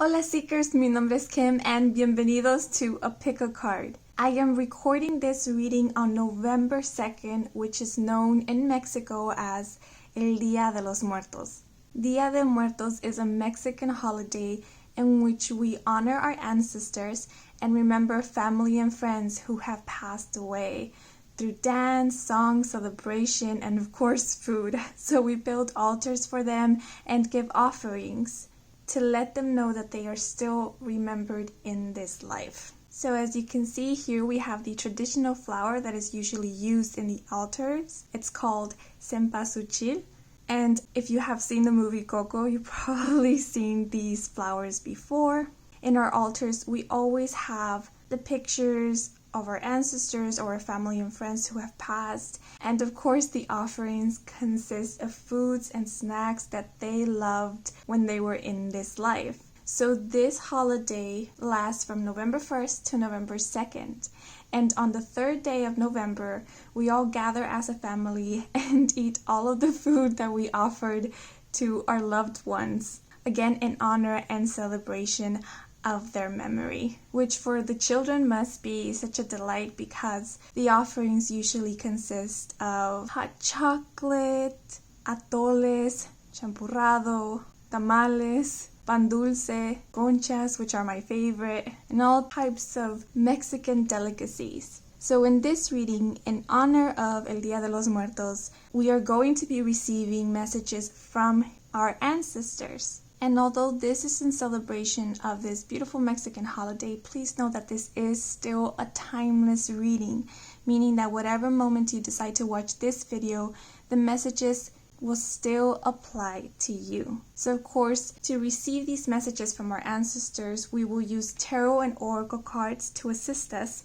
Hola Seekers, mi nombre es Kim and bienvenidos to A Pick a Card. I am recording this reading on November 2nd, which is known in Mexico as El Día de los Muertos. Día de Muertos is a Mexican holiday in which we honor our ancestors and remember family and friends who have passed away through dance, song, celebration, and of course food. So we build altars for them and give offerings to let them know that they are still remembered in this life. So as you can see here, we have the traditional flower that is usually used in the altars. It's called cempasúchil. And if you have seen the movie Coco, you've probably seen these flowers before. In our altars, we always have the pictures of our ancestors or our family and friends who have passed. And of course, the offerings consist of foods and snacks that they loved when they were in this life. So this holiday lasts from November 1st to November 2nd. And on the third day of November, we all gather as a family and eat all of the food that we offered to our loved ones. Again, in honor and celebration of their memory, which for the children must be such a delight because the offerings usually consist of hot chocolate, atoles, champurrado, tamales, pan dulce, conchas, which are my favorite, and all types of Mexican delicacies. So in this reading, in honor of El Día de los Muertos, we are going to be receiving messages from our ancestors. And although this is in celebration of this beautiful Mexican holiday, please know that this is still a timeless reading, meaning that whatever moment you decide to watch this video, the messages will still apply to you. So of course, to receive these messages from our ancestors, we will use tarot and oracle cards to assist us,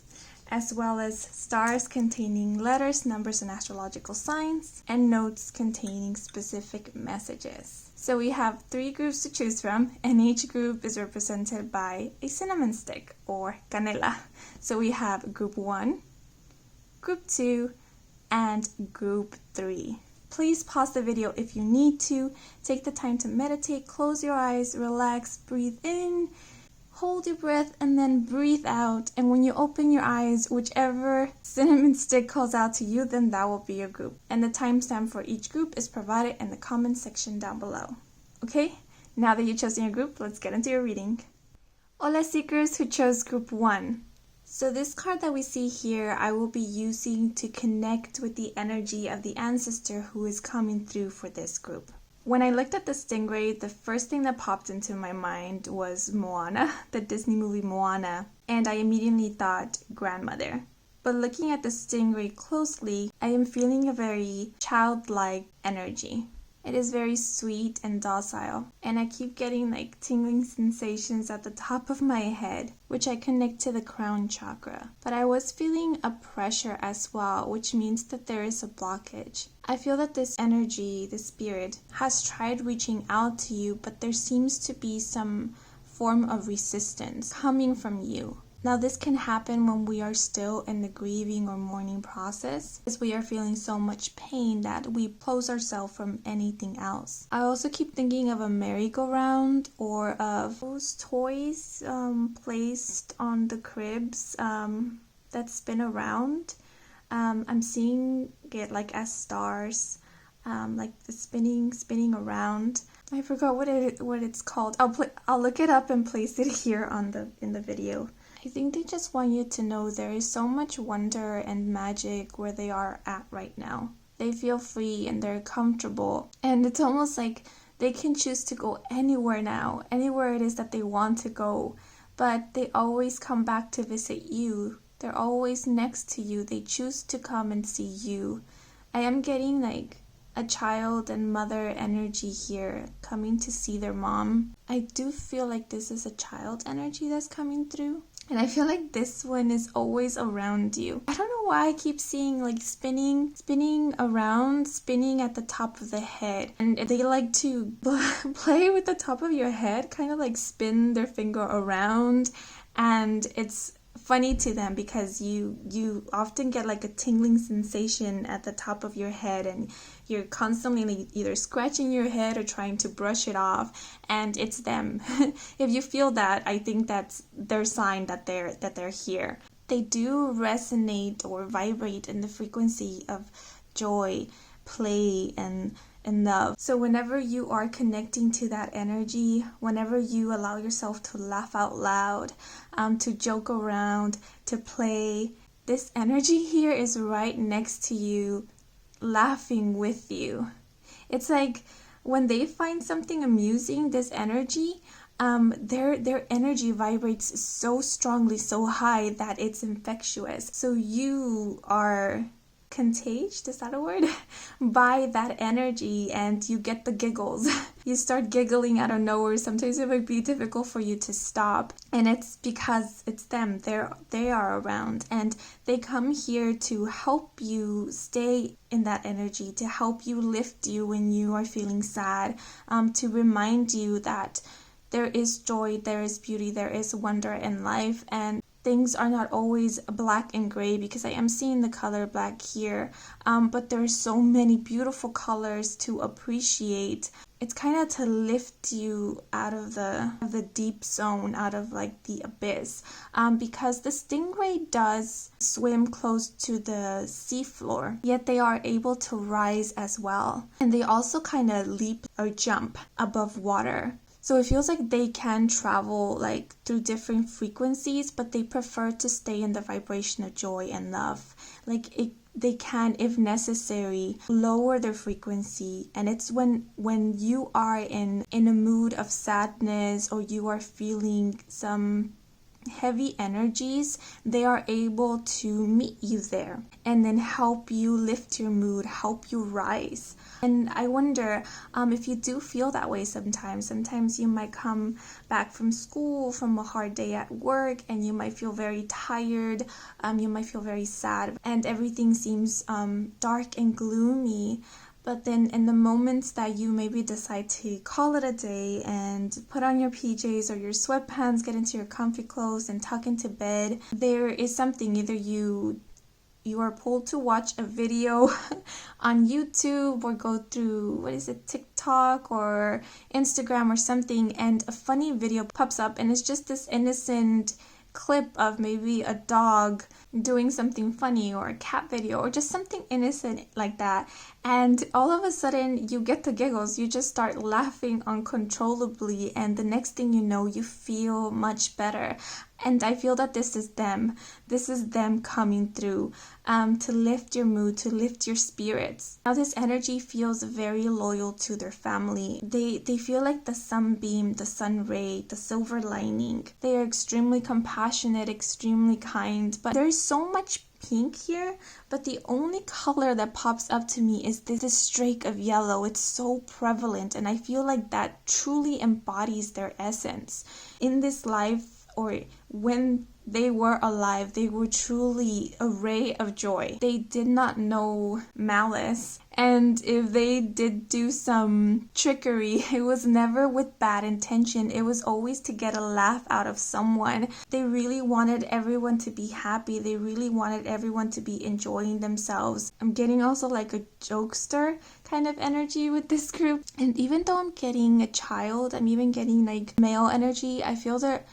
as well as stars containing letters, numbers, and astrological signs, and notes containing specific messages. So we have 3 groups to choose from, and each group is represented by a cinnamon stick or canela. So we have group 1, group 2, and group 3. Please pause the video if you need to. Take the time to meditate, close your eyes, relax, breathe in, hold your breath, and then breathe out. And when you open your eyes, whichever cinnamon stick calls out to you, then that will be your group. And the timestamp for each group is provided in the comment section down below. Okay, now that you've chosen your group, let's get into your reading. Hola Seekers who chose group 1. So this card that we see here, I will be using to connect with the energy of the ancestor who is coming through for this group. When I looked at the stingray, the first thing that popped into my mind was Moana, the Disney movie Moana, and I immediately thought grandmother. But looking at the stingray closely, I am feeling a very childlike energy. It is very sweet and docile, and I keep getting like tingling sensations at the top of my head, which I connect to the crown chakra. But I was feeling a pressure as well, which means that there is a blockage. I feel that this energy, the spirit, has tried reaching out to you, but there seems to be some form of resistance coming from you. Now this can happen when we are still in the grieving or mourning process, as we are feeling so much pain that we close ourselves from anything else. I also keep thinking of a merry-go-round or of those toys placed on the cribs that spin around. I'm seeing it like as stars, like the spinning around. I forgot what it's called. I'll look it up and place it here in the video. I think they just want you to know there is so much wonder and magic where they are at right now. They feel free and they're comfortable, and it's almost like they can choose to go anywhere now, anywhere it is that they want to go, but they always come back to visit you. They're always next to you. They choose to come and see you. I am getting like a child and mother energy here, coming to see their mom. I do feel like this is a child energy that's coming through. And I feel like this one is always around you. I don't know why I keep seeing like spinning around, spinning at the top of the head. And they like to play with the top of your head, kind of like spin their finger around. And it's funny to them because you often get like a tingling sensation at the top of your head, and you're constantly either scratching your head or trying to brush it off, and it's them. If you feel that, I think that's their sign that they're here. They do resonate or vibrate in the frequency of joy, play, and love. So whenever you are connecting to that energy, whenever you allow yourself to laugh out loud, to joke around, to play, this energy here is right next to you, laughing with you. It's like when they find something amusing, this energy, their energy vibrates so strongly, so high that it's infectious. So you are contagious, is that a word? By that energy, and you get the giggles. You start giggling out of nowhere. Sometimes it might be difficult for you to stop, and it's because it's them. They are around, and they come here to help you stay in that energy, to help you lift you when you are feeling sad, to remind you that there is joy, there is beauty, there is wonder in life, and things are not always black and gray, because I am seeing the color black here, but there are so many beautiful colors to appreciate. It's kind of to lift you out of the deep zone, out of like the abyss, because the stingray does swim close to the seafloor, yet they are able to rise as well, and they also kind of leap or jump above water. So it feels like they can travel like through different frequencies, but they prefer to stay in the vibration of joy and love. They can, if necessary, lower their frequency. And it's when you are in a mood of sadness, or you are feeling some heavy energies, they are able to meet you there and then help you lift your mood, help you rise. And I wonder if you do feel that way sometimes. Sometimes you might come back from school, from a hard day at work, and you might feel very tired, you might feel very sad, and everything seems dark and gloomy. But then in the moments that you maybe decide to call it a day and put on your PJs or your sweatpants, get into your comfy clothes and tuck into bed, there is something, either you are pulled to watch a video on YouTube or go through, TikTok or Instagram or something, and a funny video pops up, and it's just this innocent clip of maybe a dog doing something funny, or a cat video, or just something innocent like that, and all of a sudden you get the giggles. You just start laughing uncontrollably, and the next thing you know, you feel much better. And I feel that this is them coming through to lift your mood, to lift your spirits. Now this energy feels very loyal to their family. They feel like the sunbeam, the sun ray, the silver lining. They are extremely compassionate, extremely kind, but there's so much pink here, but the only color that pops up to me is this streak of yellow. It's so prevalent, and I feel like that truly embodies their essence. In this life, or when they were alive, they were truly a ray of joy. They did not know malice, and if they did do some trickery, it was never with bad intention. It was always to get a laugh out of someone. They really wanted everyone to be happy. They really wanted everyone to be enjoying themselves. I'm getting also like a jokester kind of energy with this group, and even though I'm getting a child, I'm even getting like male energy. I feel that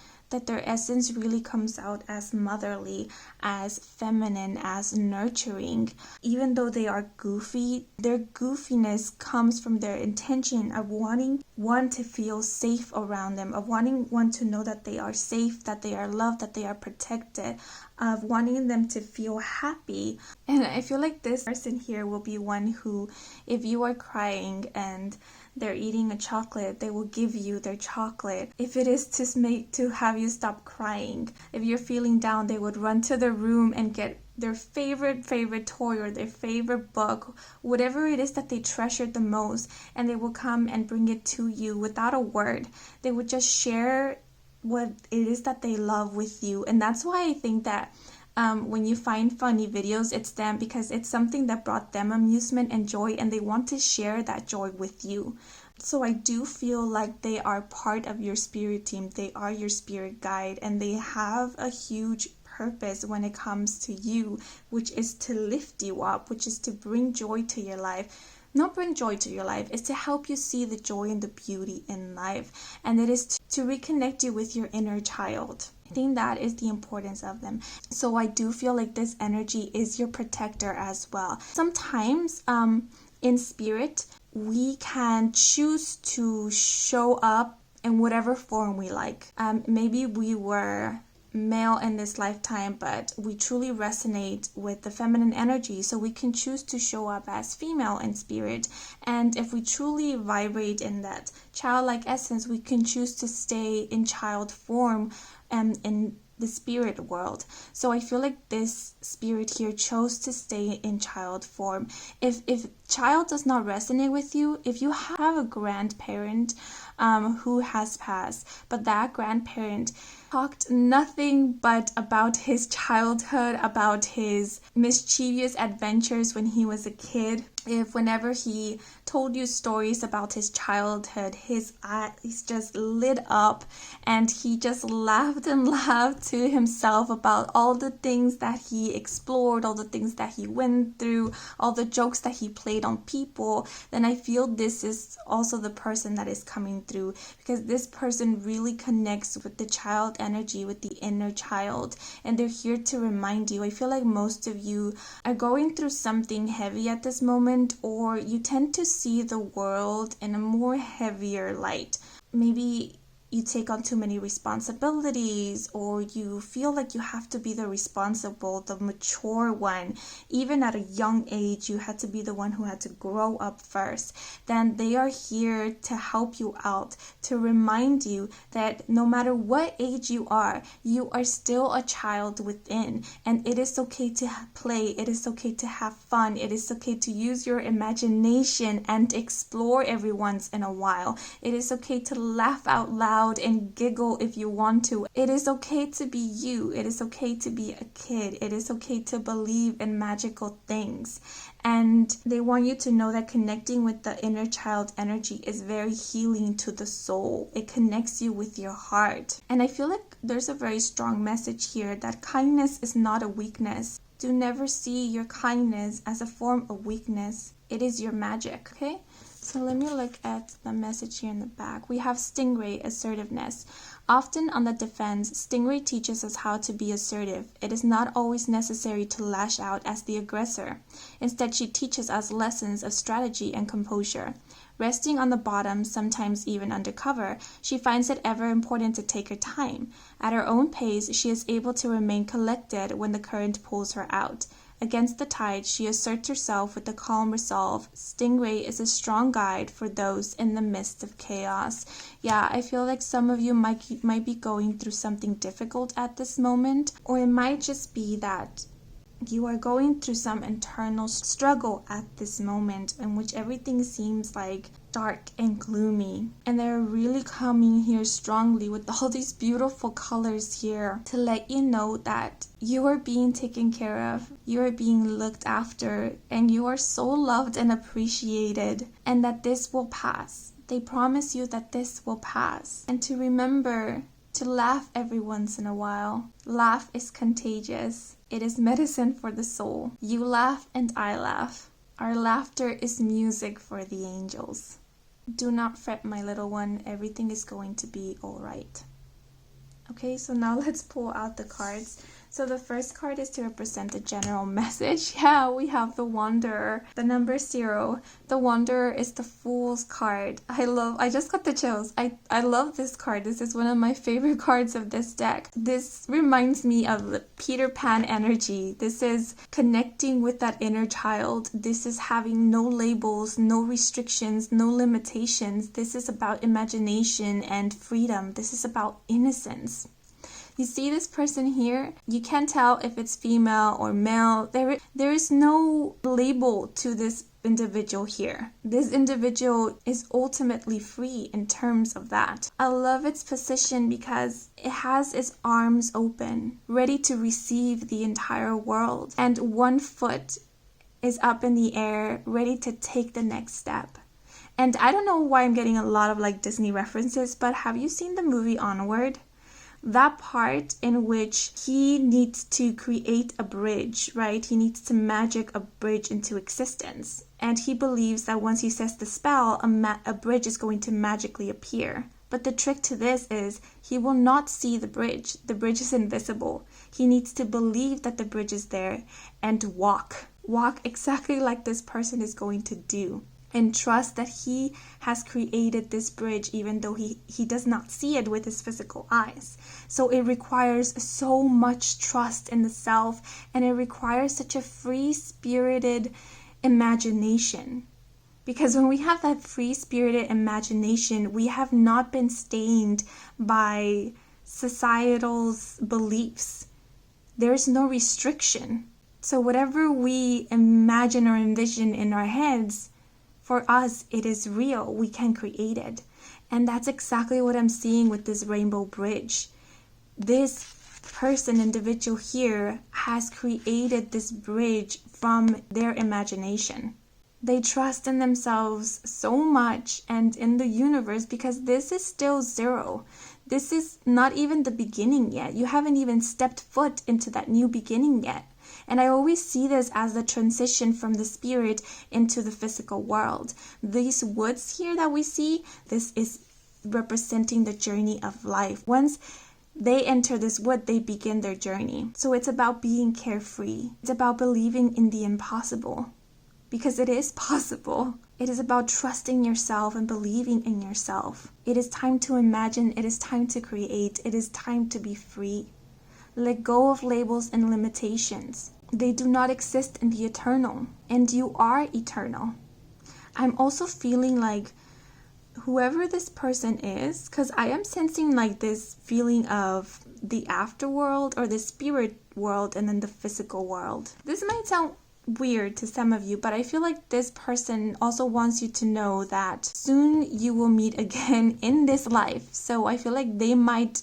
their essence really comes out as motherly, as feminine, as nurturing. Even though they are goofy, their goofiness comes from their intention of wanting one to feel safe around them, of wanting one to know that they are safe, that they are loved, that they are protected, of wanting them to feel happy. And I feel like this person here will be one who, if you are crying and they're eating a chocolate, they will give you their chocolate. If it is to have you stop crying. If you're feeling down, they would run to the room and get their favorite toy or their favorite book, whatever it is that they treasured the most, and they will come and bring it to you without a word. They would just share what it is that they love with you. And that's why I think that when you find funny videos, it's them, because it's something that brought them amusement and joy, and they want to share that joy with you. So I do feel like they are part of your spirit team. They are your spirit guide, and they have a huge purpose when it comes to you, which is to lift you up, which is to bring joy to your life. Not bring joy to your life, is to help you see the joy and the beauty in life. And it is to reconnect you with your inner child. I think that is the importance of them. So I do feel like this energy is your protector as well. Sometimes in spirit, we can choose to show up in whatever form we like. Maybe we were male in this lifetime, but we truly resonate with the feminine energy, so we can choose to show up as female in spirit. And if we truly vibrate in that childlike essence, we can choose to stay in child form in the spirit world. So I feel like this spirit here chose to stay in child form. If child does not resonate with you, if you have a grandparent who has passed, but that grandparent talked nothing but about his childhood, about his mischievous adventures when he was a kid, if whenever he told you stories about his childhood, his eyes just lit up and he just laughed and laughed to himself about all the things that he explored, all the things that he went through, all the jokes that he played on people, then I feel this is also the person that is coming through, because this person really connects with the child energy, with the inner child, and they're here to remind you. I feel like most of you are going through something heavy at this moment, or you tend to see the world in a more heavier light. Maybe you take on too many responsibilities, or you feel like you have to be the responsible, the mature one. Even at a young age, you had to be the one who had to grow up first. Then they are here to help you out, to remind you that no matter what age you are still a child within, and it is okay to play, it is okay to have fun, it is okay to use your imagination and explore every once in a while. It is okay to laugh out loud and giggle if you want to. It is okay to be you. It is okay to be a kid. It is okay to believe in magical things. And they want you to know that connecting with the inner child energy is very healing to the soul. It connects you with your heart. And I feel like there's a very strong message here that kindness is not a weakness. Do never see your kindness as a form of weakness. It is your magic, okay? So let me look at the message here in the back. We have Stingray, assertiveness. Often on the defense, Stingray teaches us how to be assertive. It is not always necessary to lash out as the aggressor. Instead, she teaches us lessons of strategy and composure. Resting on the bottom, sometimes even undercover, she finds it ever important to take her time. At her own pace, she is able to remain collected when the current pulls her out. Against the tide, she asserts herself with a calm resolve. Stingray is a strong guide for those in the midst of chaos. Yeah, I feel like some of you might be going through something difficult at this moment, or it might just be that you are going through some internal struggle at this moment in which everything seems like dark and gloomy, and they're really coming here strongly with all these beautiful colors here to let you know that you are being taken care of, you are being looked after, and you are so loved and appreciated, and that this will pass. They promise you that this will pass, and to remember to laugh every once in a while. Laugh is contagious. It is medicine for the soul. You laugh and I laugh. Our laughter is music for the angels. Do not fret, my little one. Everything is going to be all right. Okay, so now let's pull out the cards. So the first card is to represent a general message. Yeah, we have the Wanderer, the number 0. The Wanderer is the Fool's card. I just got the chills. I love this card. This is one of my favorite cards of this deck. This reminds me of the Peter Pan energy. This is connecting with that inner child. This is having no labels, no restrictions, no limitations. This is about imagination and freedom. This is about innocence. You see this person here? You can't tell if it's female or male. There is no label to this individual here. This individual is ultimately free in terms of that. I love its position because it has its arms open, ready to receive the entire world. And one foot is up in the air, ready to take the next step. And I don't know why I'm getting a lot of like Disney references, but have you seen the movie Onward? that part in which he needs to create a bridge, right? He needs to magic a bridge into existence. And he believes that once he says the spell, a bridge is going to magically appear. But the trick to this is he will not see the bridge. The bridge is invisible. He needs to believe that the bridge is there and walk. Walk exactly like this person is going to do. And trust that he has created this bridge even though he does not see it with his physical eyes. So it requires so much trust in the self, and it requires such a free-spirited imagination. Because when we have that free-spirited imagination, we have not been stained by societal's beliefs. There's no restriction. So whatever we imagine or envision in our heads, for us, it is real. We can create it. And that's exactly what I'm seeing with this rainbow bridge. This individual here, has created this bridge from their imagination. They trust in themselves so much and in the universe, because this is still zero. This is not even the beginning yet. You haven't even stepped foot into that new beginning yet. And I always see this as the transition from the spirit into the physical world. These woods here that we see, this is representing the journey of life. Once they enter this wood, they begin their journey. So it's about being carefree. It's about believing in the impossible. Because it is possible. It is about trusting yourself and believing in yourself. It is time to imagine. It is time to create. It is time to be free. Let go of labels and limitations. They do not exist in the eternal. And you are eternal. I'm also feeling like whoever this person is, because I am sensing like this feeling of the afterworld or the spirit world and then the physical world. This might sound weird to some of you, but I feel like this person also wants you to know that soon you will meet again in this life. So I feel like they might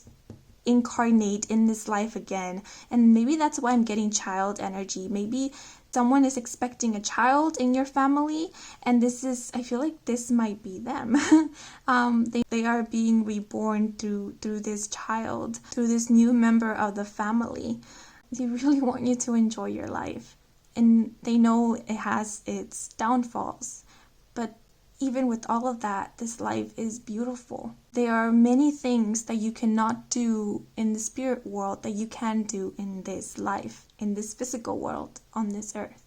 incarnate in this life again, and maybe that's why I'm getting child energy. Maybe someone is expecting a child in your family, and I feel like this might be them. They are being reborn through this child, through this new member of the family. They really want you to enjoy your life. And they know it has its downfalls. But even with all of that, this life is beautiful. There are many things that you cannot do in the spirit world that you can do in this life, in this physical world, on this earth.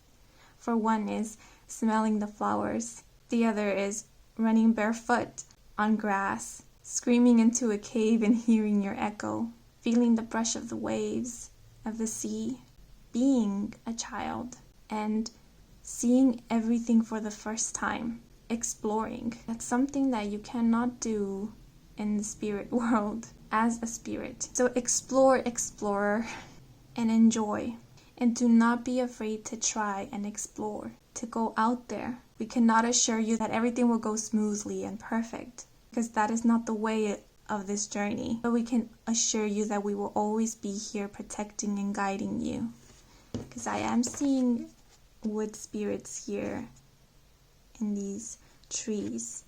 For one is smelling the flowers. The other is running barefoot on grass, screaming into a cave and hearing your echo, feeling the brush of the waves of the sea, being a child, and seeing everything for the first time, exploring. That's something that you cannot do in the spirit world as a spirit. So explore, explorer, and enjoy. And do not be afraid to try and explore, to go out there. We cannot assure you that everything will go smoothly and perfect, because that is not the way of this journey. But we can assure you that we will always be here protecting and guiding you. Because I am seeing wood spirits here in these trees.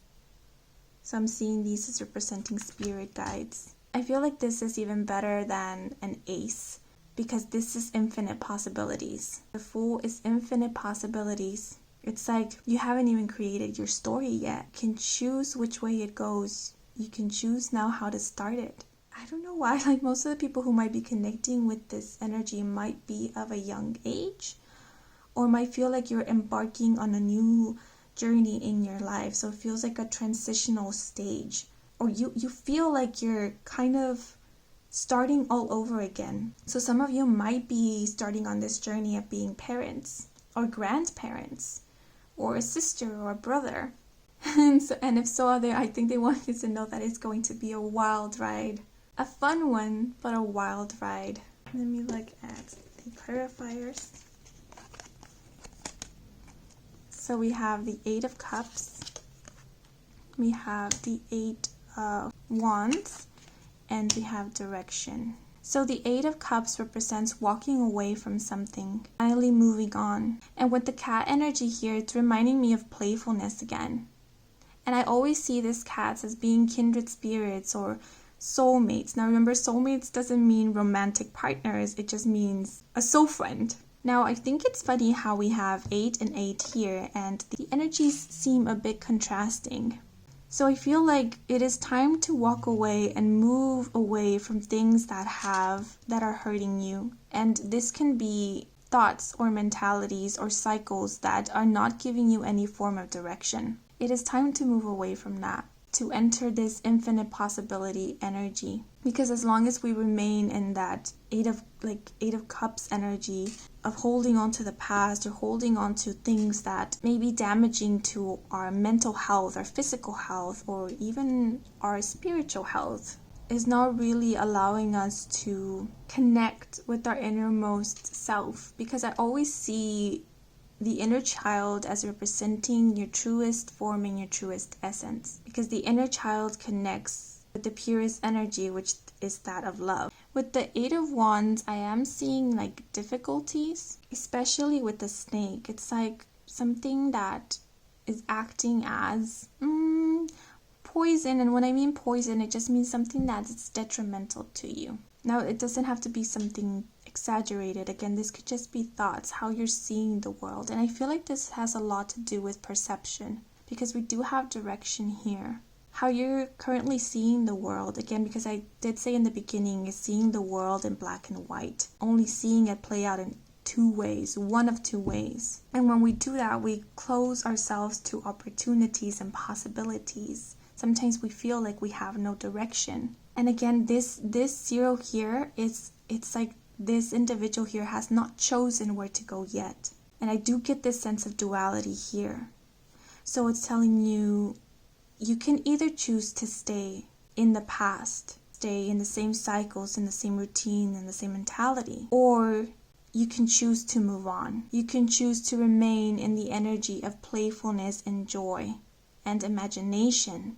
So I'm seeing these as representing spirit guides. I feel like this is even better than an ace, because this is infinite possibilities. The Fool is infinite possibilities. It's like you haven't even created your story yet. You can choose which way it goes. You can choose now how to start it. I don't know why, like most of the people who might be connecting with this energy might be of a young age, or might feel like you're embarking on a new journey in your life. So it feels like a transitional stage, or you feel like you're kind of starting all over again. So some of you might be starting on this journey of being parents or grandparents or a sister or a brother. And if so, I think they want you to know that it's going to be a wild ride. A fun one, but a wild ride. Let me look at the clarifiers. So we have the 8 of Cups. We have the 8 of Wands. And we have direction. So the 8 of Cups represents walking away from something, finally moving on. And with the cat energy here, it's reminding me of playfulness again. And I always see these cats as being kindred spirits or soulmates. Now remember, soulmates doesn't mean romantic partners. It just means a soul friend. Now, I think it's funny how we have 8 and 8 here, and the energies seem a bit contrasting. So I feel like it is time to walk away and move away from things that are hurting you. And this can be thoughts or mentalities or cycles that are not giving you any form of direction. It is time to move away from that, to enter this infinite possibility energy. Because as long as we remain in that eight of cups energy of holding on to the past or holding on to things that may be damaging to our mental health, our physical health, or even our spiritual health, is not really allowing us to connect with our innermost self. Because I always see the inner child as representing your truest form and your truest essence. Because the inner child connects with the purest energy, which is that of love. With the 8 of Wands, I am seeing like difficulties, especially with the snake. It's like something that is acting as poison. And when I mean poison, it just means something that is detrimental to you. Now, it doesn't have to be something exaggerated. Again, this could just be thoughts, how you're seeing the world. And I feel like this has a lot to do with perception, because we do have direction here. How you're currently seeing the world, again, because I did say in the beginning, is seeing the world in black and white. Only seeing it play out in 2 ways, one of 2 ways. And when we do that, we close ourselves to opportunities and possibilities. Sometimes we feel like we have no direction. And again, this 0 here it's like this individual here has not chosen where to go yet. And I do get this sense of duality here. So it's telling you, you can either choose to stay in the past, stay in the same cycles, in the same routine, in the same mentality, or you can choose to move on. You can choose to remain in the energy of playfulness and joy and imagination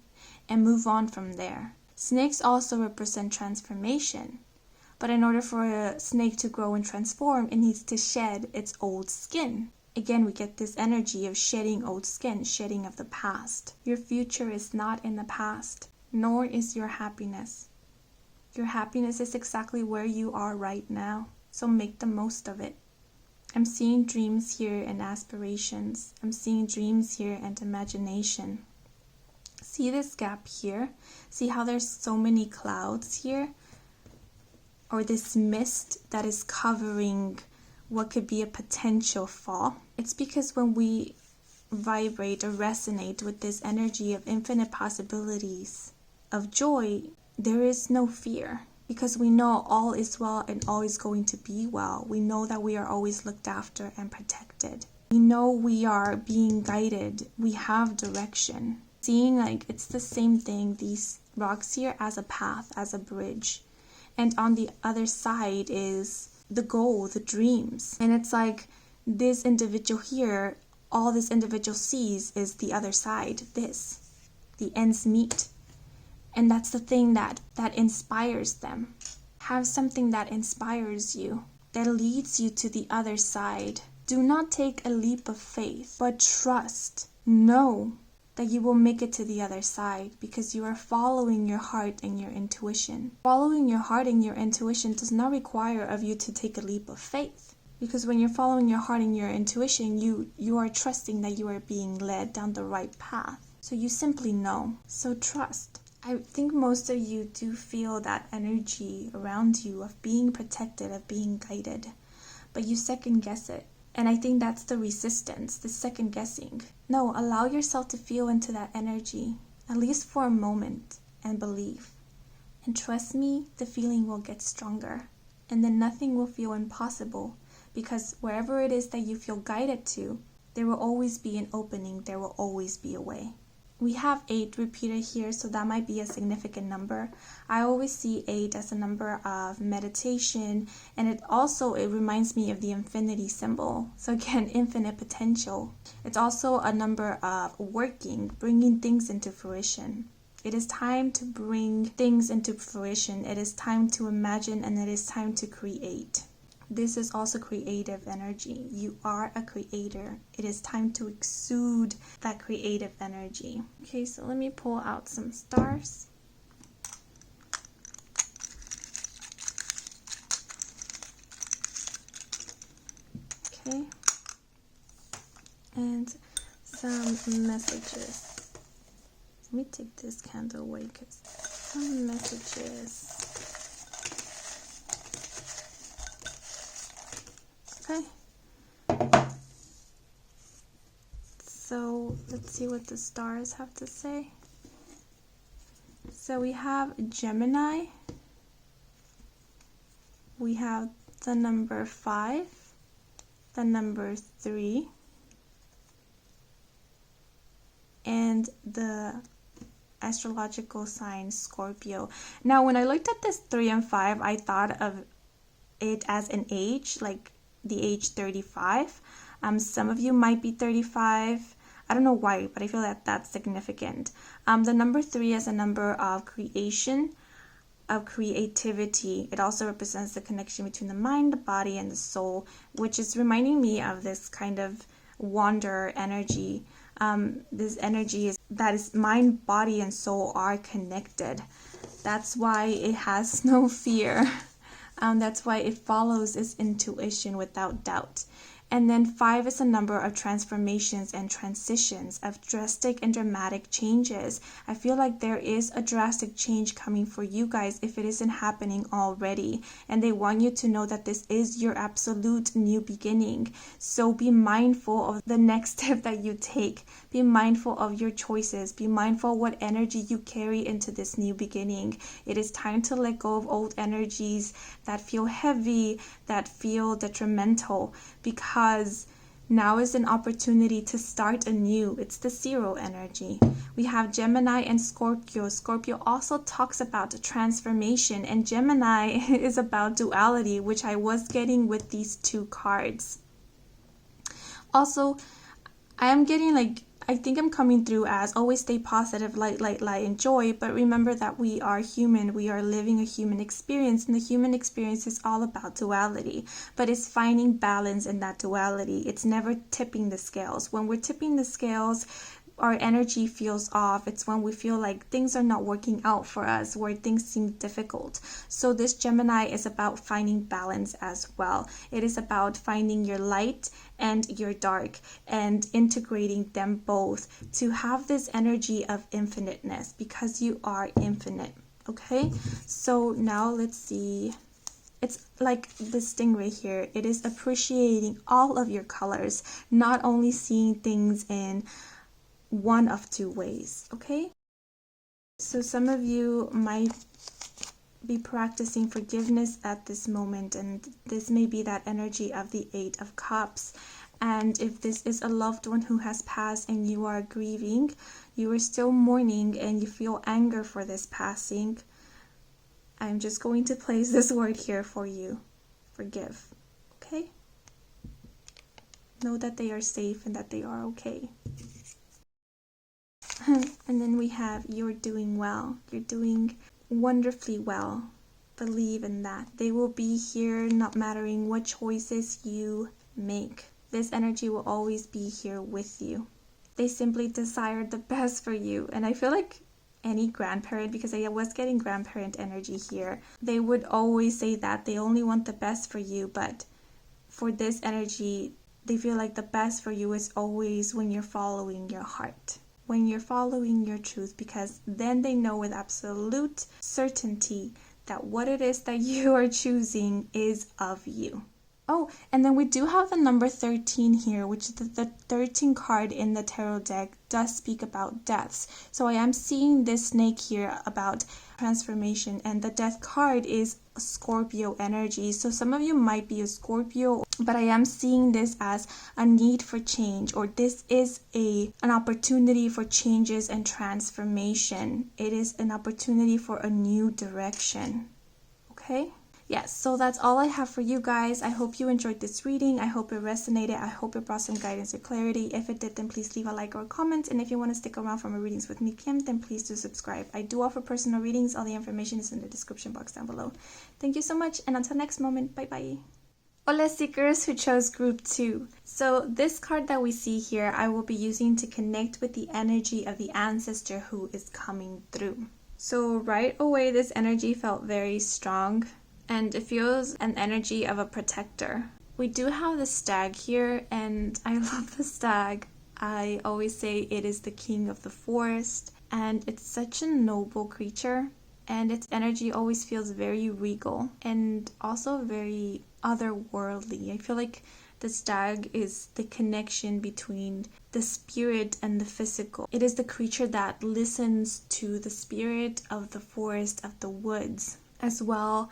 and move on from there. Snakes also represent transformation, but in order for a snake to grow and transform, it needs to shed its old skin. Again, we get this energy of shedding old skin, shedding of the past. Your future is not in the past, nor is your happiness. Your happiness is exactly where you are right now, so make the most of it. I'm seeing dreams here and aspirations. I'm seeing dreams here and imagination. See this gap here? See how there's so many clouds here? Or this mist that is covering what could be a potential fall. It's because when we vibrate or resonate with this energy of infinite possibilities, of joy, there is no fear. Because we know all is well and all is going to be well. We know that we are always looked after and protected. We know we are being guided. We have direction. Seeing like it's the same thing, these rocks here, as a path, as a bridge. And on the other side is the goal, the dreams. And it's like this individual here, all this individual sees is the other side, this, the ends meet. And that's the thing that inspires them. Have something that inspires you, that leads you to the other side. Do not take a leap of faith, but trust. Know that you will make it to the other side because you are following your heart and your intuition. Following your heart and your intuition does not require of you to take a leap of faith. Because when you're following your heart and your intuition, you are trusting that you are being led down the right path. So you simply know. So trust. I think most of you do feel that energy around you of being protected, of being guided. But you second guess it. And I think that's the resistance, the second guessing. No, allow yourself to feel into that energy, at least for a moment, and believe. And trust me, the feeling will get stronger. And then nothing will feel impossible, because wherever it is that you feel guided to, there will always be an opening, there will always be a way. We have 8 repeated here, so that might be a significant number. I always see 8 as a number of meditation, and it reminds me of the infinity symbol. So again, infinite potential. It's also a number of working, bringing things into fruition. It is time to bring things into fruition. It is time to imagine, and it is time to create. This is also creative energy. You are a creator. It is time to exude that creative energy. Okay, so let me pull out some stars. messages. Let me take this candle away because some messages. Okay. So let's see what the stars have to say. So we have Gemini. We have the number 5, the number 3, and the astrological sign Scorpio. Now, when I looked at this 3 and 5, I thought of it as an age, like the age 35. Some of you might be 35. I don't know why, but I feel that that's significant. The number 3 is a number of creation, of creativity. It also represents the connection between the mind, the body, and the soul, which is reminding me of this kind of wander energy. This energy is mind, body, and soul are connected. That's why it has no fear. That's why it follows its intuition without doubt. And then 5 is a number of transformations and transitions, of drastic and dramatic changes. I feel like there is a drastic change coming for you guys if it isn't happening already. And they want you to know that this is your absolute new beginning. So be mindful of the next step that you take. Be mindful of your choices. Be mindful of what energy you carry into this new beginning. It is time to let go of old energies that feel heavy, that feel detrimental, because now is an opportunity to start anew. It's the 0 energy. We have Gemini and Scorpio. Scorpio also talks about transformation, and Gemini is about duality, which I was getting with these 2 cards. Also, I am getting I think I'm coming through as always stay positive, light, enjoy. But remember that we are human. We are living a human experience. And the human experience is all about duality. But it's finding balance in that duality. It's never tipping the scales. When we're tipping the scales, our energy feels off. It's when we feel like things are not working out for us, where things seem difficult. So this Gemini is about finding balance as well. It is about finding your light and your dark and integrating them both to have this energy of infiniteness, because you are infinite. Okay, so now let's see. It's like this stingray here. It is appreciating all of your colors, not only seeing things in one of 2 ways. Okay, so some of you might be practicing forgiveness at this moment, and this may be that energy of the 8 of Cups. And if this is a loved one who has passed and you are grieving, you are still mourning, and you feel anger for this passing, I'm just going to place this word here for you. Forgive. Okay, know that they are safe and that they are okay. And then we have you're doing well. You're doing wonderfully well. Believe in that. They will be here not mattering what choices you make. This energy will always be here with you. They simply desire the best for you. And I feel like any grandparent, because I was getting grandparent energy here, they would always say that they only want the best for you. But for this energy, they feel like the best for you is always when you're following your heart, when you're following your truth, because then they know with absolute certainty that what it is that you are choosing is of you. Oh, and then we do have the number 13 here, which is the 13 card in the tarot deck does speak about deaths. So I am seeing this snake here about transformation, and the death card is Scorpio energy. So some of you might be a Scorpio, but I am seeing this as a need for change, or this is an opportunity for changes and transformation. It is an opportunity for a new direction. Okay? Yes, so that's all I have for you guys. I hope you enjoyed this reading. I hope it resonated. I hope it brought some guidance or clarity. If it did, then please leave a like or a comment. And if you want to stick around for my readings with me, Kim, then please do subscribe. I do offer personal readings. All the information is in the description box down below. Thank you so much, and until next moment, bye-bye. Hola seekers who chose group 2. So this card that we see here, I will be using to connect with the energy of the ancestor who is coming through. So right away, this energy felt very strong. And it feels an energy of a protector. We do have the stag here, and I love the stag. I always say it is the king of the forest, and it's such a noble creature, and its energy always feels very regal and also very otherworldly. I feel like the stag is the connection between the spirit and the physical. It is the creature that listens to the spirit of the forest, of the woods, as well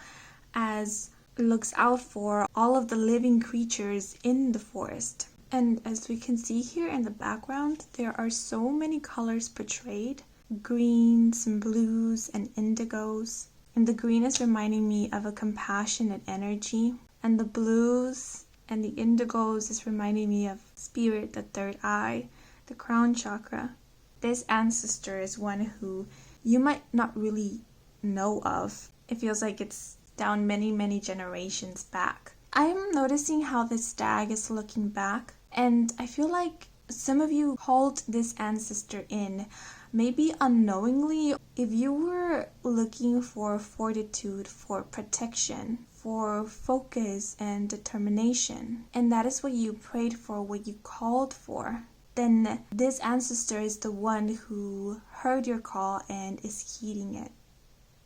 as looks out for all of the living creatures in the forest. And as we can see here in the background, there are so many colors portrayed. Greens and blues and indigos. And the green is reminding me of a compassionate energy. And the blues and the indigos is reminding me of spirit, the third eye, the crown chakra. This ancestor is one who you might not really know of. It feels like it's down many, many generations back. I am noticing how this stag is looking back, and I feel like some of you called this ancestor in, maybe unknowingly, if you were looking for fortitude, for protection, for focus and determination, and that is what you prayed for, what you called for, then this ancestor is the one who heard your call and is heeding it.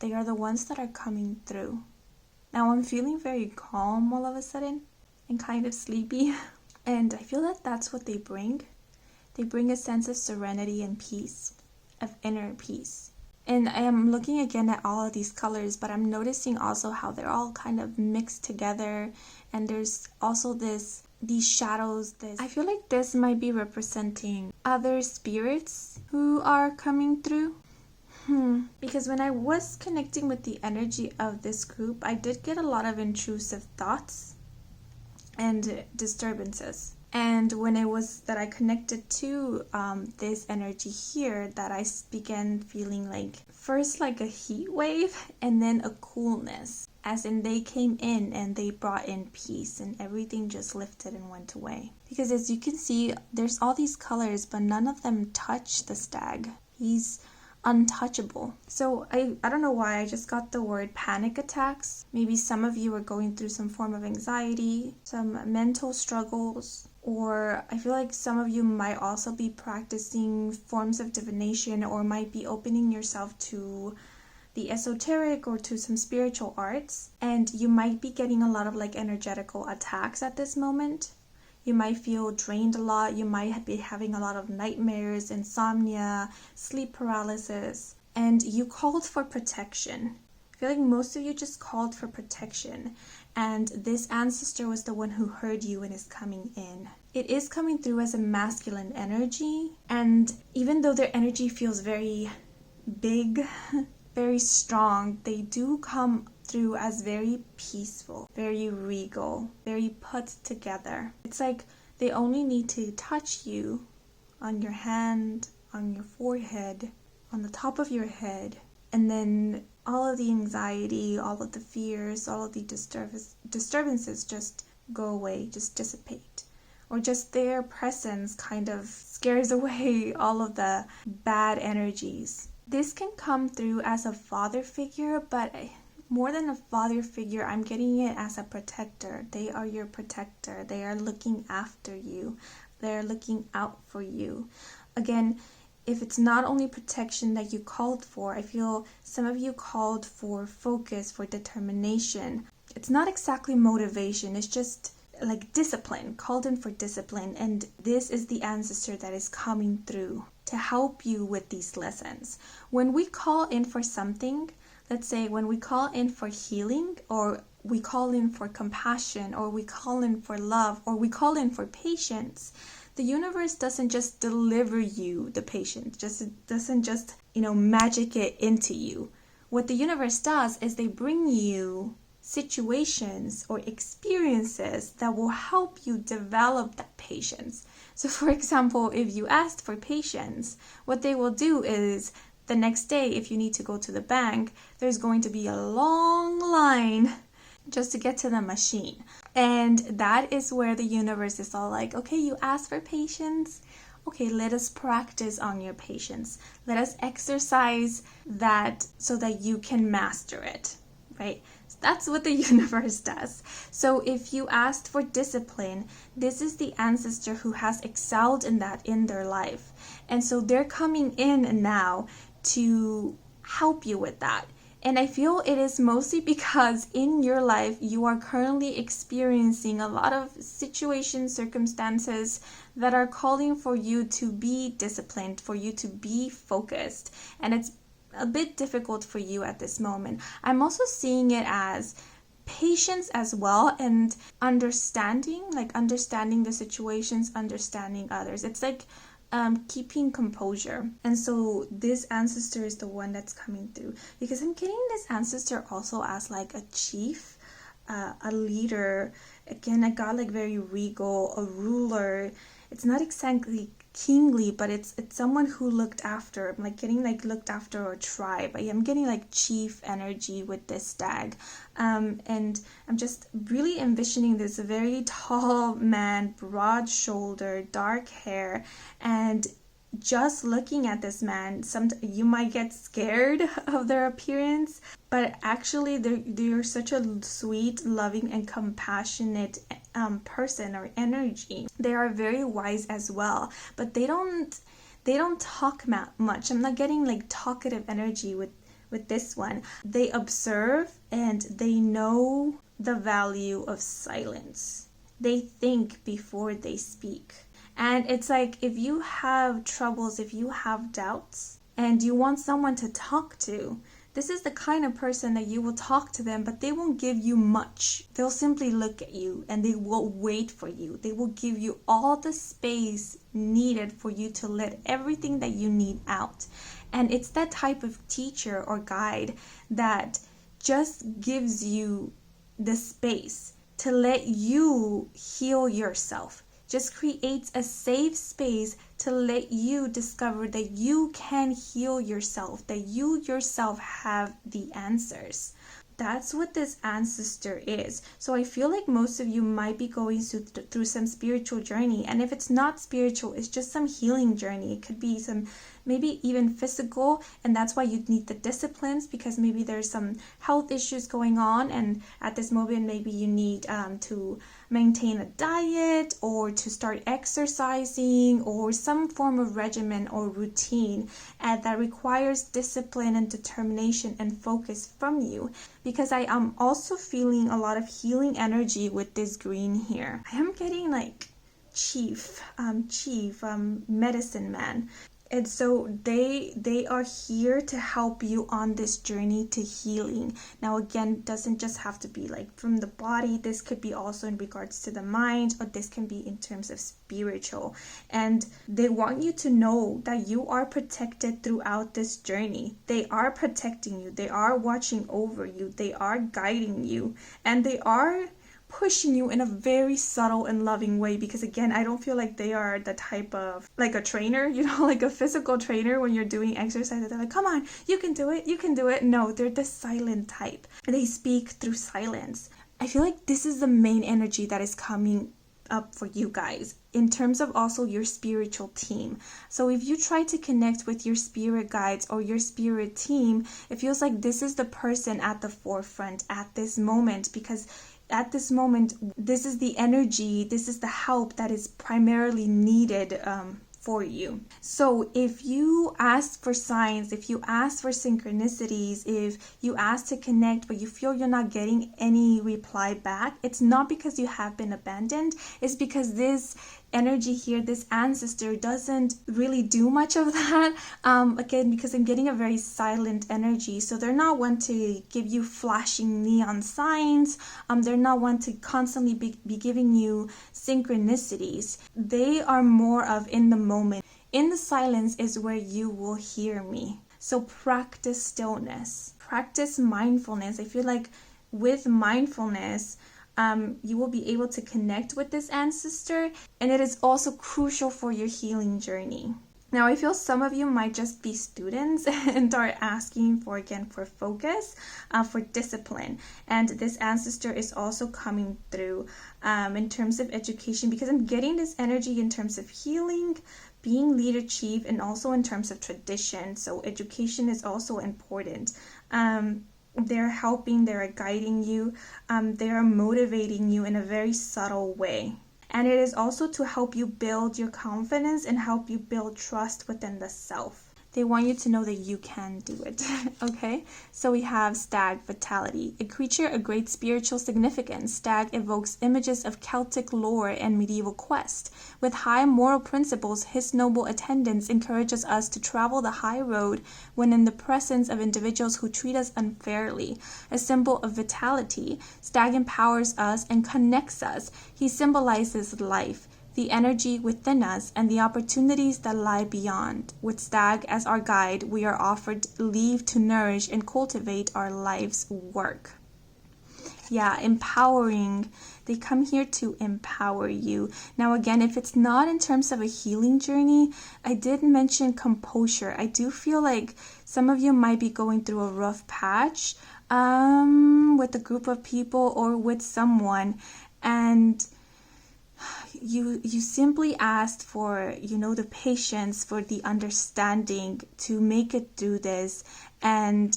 They are the ones that are coming through. Now I'm feeling very calm all of a sudden and kind of sleepy, and I feel that that's what they bring. They bring a sense of serenity and peace, of inner peace. And I am looking again at all of these colors, but I'm noticing also how they're all kind of mixed together, and there's also these shadows. I feel like this might be representing other spirits who are coming through. Because when I was connecting with the energy of this group, I did get a lot of intrusive thoughts and disturbances. And when it was that I connected to this energy here, that I began feeling like, first like a heat wave and then a coolness. As in they came in and they brought in peace and everything just lifted and went away. Because as you can see, there's all these colors, but none of them touch the stag. He's untouchable. So I don't know why I just got the word panic attacks. Maybe some of you are going through some form of anxiety, some mental struggles, or I feel like some of you might also be practicing forms of divination, or might be opening yourself to the esoteric or to some spiritual arts, and you might be getting a lot of like energetical attacks at this moment. You might feel drained a lot. You might be having a lot of nightmares, insomnia, sleep paralysis, and you called for protection. I feel like most of you just called for protection, and this ancestor was the one who heard you and is coming in. It is coming through as a masculine energy, and even though their energy feels very big, very strong, they do come through as very peaceful, very regal, very put together. It's like they only need to touch you on your hand, on your forehead, on the top of your head, and then all of the anxiety, all of the fears, all of the disturbances just go away, just dissipate. Or just their presence kind of scares away all of the bad energies. This can come through as a father figure, but more than a father figure, I'm getting it as a protector. They are your protector. They are looking after you. They're looking out for you. Again, if it's not only protection that you called for, I feel some of you called for focus, for determination. It's not exactly motivation. It's just like discipline, called in for discipline. And this is the ancestor that is coming through to help you with these lessons. When we call in for something, let's say when we call in for healing, or we call in for compassion, or we call in for love, or we call in for patience, the universe doesn't just deliver you the patience, doesn't just, magic it into you. What the universe does is they bring you situations or experiences that will help you develop that patience. So for example, if you asked for patience, what they will do is the next day, if you need to go to the bank, there's going to be a long line just to get to the machine. And that is where the universe is all like, okay, you asked for patience. Okay, let us practice on your patience. Let us exercise that so that you can master it, right? That's what the universe does. So if you asked for discipline, this is the ancestor who has excelled in that in their life. And so they're coming in now to help you with that. And I feel it is mostly because in your life, you are currently experiencing a lot of situations, circumstances that are calling for you to be disciplined, for you to be focused. And it's a bit difficult for you at this moment. I'm also seeing it as patience as well, and understanding the situations, understanding others. It's like keeping composure. And so this ancestor is the one that's coming through, because I'm getting this ancestor also as like a chief, a leader. Again, I got like very regal, a ruler. It's not exactly kingly, but it's someone who looked after. I'm like getting like looked after a tribe. I am getting like chief energy with this stag. And I'm just really envisioning this very tall man, broad shoulder, dark hair, and just looking at this man, you might get scared of their appearance, but actually they're such a sweet, loving, and compassionate person or energy. They are very wise as well, but they don't talk much. I'm not getting like talkative energy with this one. They observe and they know the value of silence. They think before they speak. And it's like, if you have troubles, if you have doubts, and you want someone to talk to, this is the kind of person that you will talk to them, but they won't give you much. They'll simply look at you and they will wait for you. They will give you all the space needed for you to let everything that you need out. And it's that type of teacher or guide that just gives you the space to let you heal yourself. Just creates a safe space to let you discover that you can heal yourself, that you yourself have the answers. That's what this ancestor is. So I feel like most of you might be going through some spiritual journey. And if it's not spiritual, it's just some healing journey. It could be some, maybe even physical. And that's why you need the disciplines, because maybe there's some health issues going on. And at this moment, maybe you need to maintain a diet or to start exercising or some form of regimen or routine that requires discipline and determination and focus from you. Because I am also feeling a lot of healing energy with this green here. I am getting like chief, medicine man. And so they are here to help you on this journey to healing. Now, again, it doesn't just have to be like from the body. This could be also in regards to the mind, or this can be in terms of spiritual. And they want you to know that you are protected throughout this journey. They are protecting you. They are watching over you. They are guiding you. And they are pushing you in a very subtle and loving way, because again, I don't feel like they are the type of like a trainer, like a physical trainer when you're doing exercise. They're like, come on, you can do it. No, they're the silent type. They speak through silence. I feel like this is the main energy that is coming up for you guys in terms of also your spiritual team. So if you try to connect with your spirit guides or your spirit team, it feels like this is the person at the forefront at this moment, because at this moment, this is the energy, this is the help that is primarily needed for you. So if you ask for signs, if you ask for synchronicities, if you ask to connect but you feel you're not getting any reply back, it's not because you have been abandoned. It's because this energy here, this ancestor, doesn't really do much of that. Again, because I'm getting a very silent energy. So they're not one to give you flashing neon signs. They're not one to constantly be giving you synchronicities. They are more of in the moment. In the silence is where you will hear me. So practice stillness, practice mindfulness. I feel like with mindfulness, you will be able to connect with this ancestor, and it is also crucial for your healing journey. Now, I feel some of you might just be students and are asking for focus, for discipline. And this ancestor is also coming through in terms of education, because I'm getting this energy in terms of healing, being leader chief, and also in terms of tradition. So education is also important. they're helping, they're guiding you, they're motivating you in a very subtle way. And it is also to help you build your confidence and help you build trust within the self. They want you to know that you can do it. Okay? So we have stag vitality. A creature of great spiritual significance, stag evokes images of Celtic lore and medieval quest. With high moral principles, his noble attendance encourages us to travel the high road when in the presence of individuals who treat us unfairly. A symbol of vitality, stag empowers us and connects us. He symbolizes life, the energy within us, and the opportunities that lie beyond. With stag as our guide, we are offered leave to nourish and cultivate our life's work. Yeah, empowering. They come here to empower you. Now again, if it's not in terms of a healing journey, I did mention composure. I do feel like some of you might be going through a rough patch with a group of people or with someone, and you simply asked for, the patience, for the understanding to make it through this. And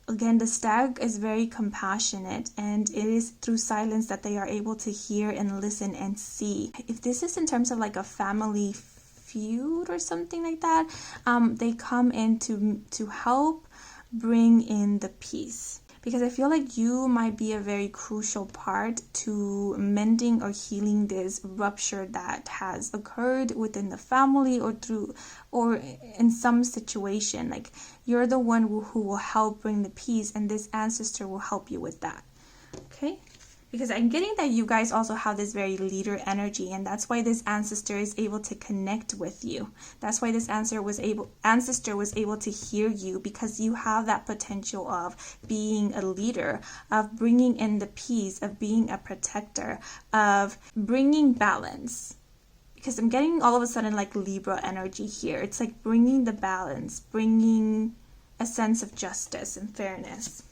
again, the stag is very compassionate, and it is through silence that they are able to hear and listen and see. If this is in terms of like a family feud or something like that, they come in to help bring in the peace. Because I feel like you might be a very crucial part to mending or healing this rupture that has occurred within the family or in some situation. Like, you're the one who will help bring the peace, and this ancestor will help you with that. Okay? Because I'm getting that you guys also have this very leader energy, and that's why this ancestor is able to connect with you. That's why this ancestor was able to hear you, because you have that potential of being a leader, of bringing in the peace, of being a protector, of bringing balance. Because I'm getting all of a sudden like Libra energy here. It's like bringing the balance, bringing a sense of justice and fairness.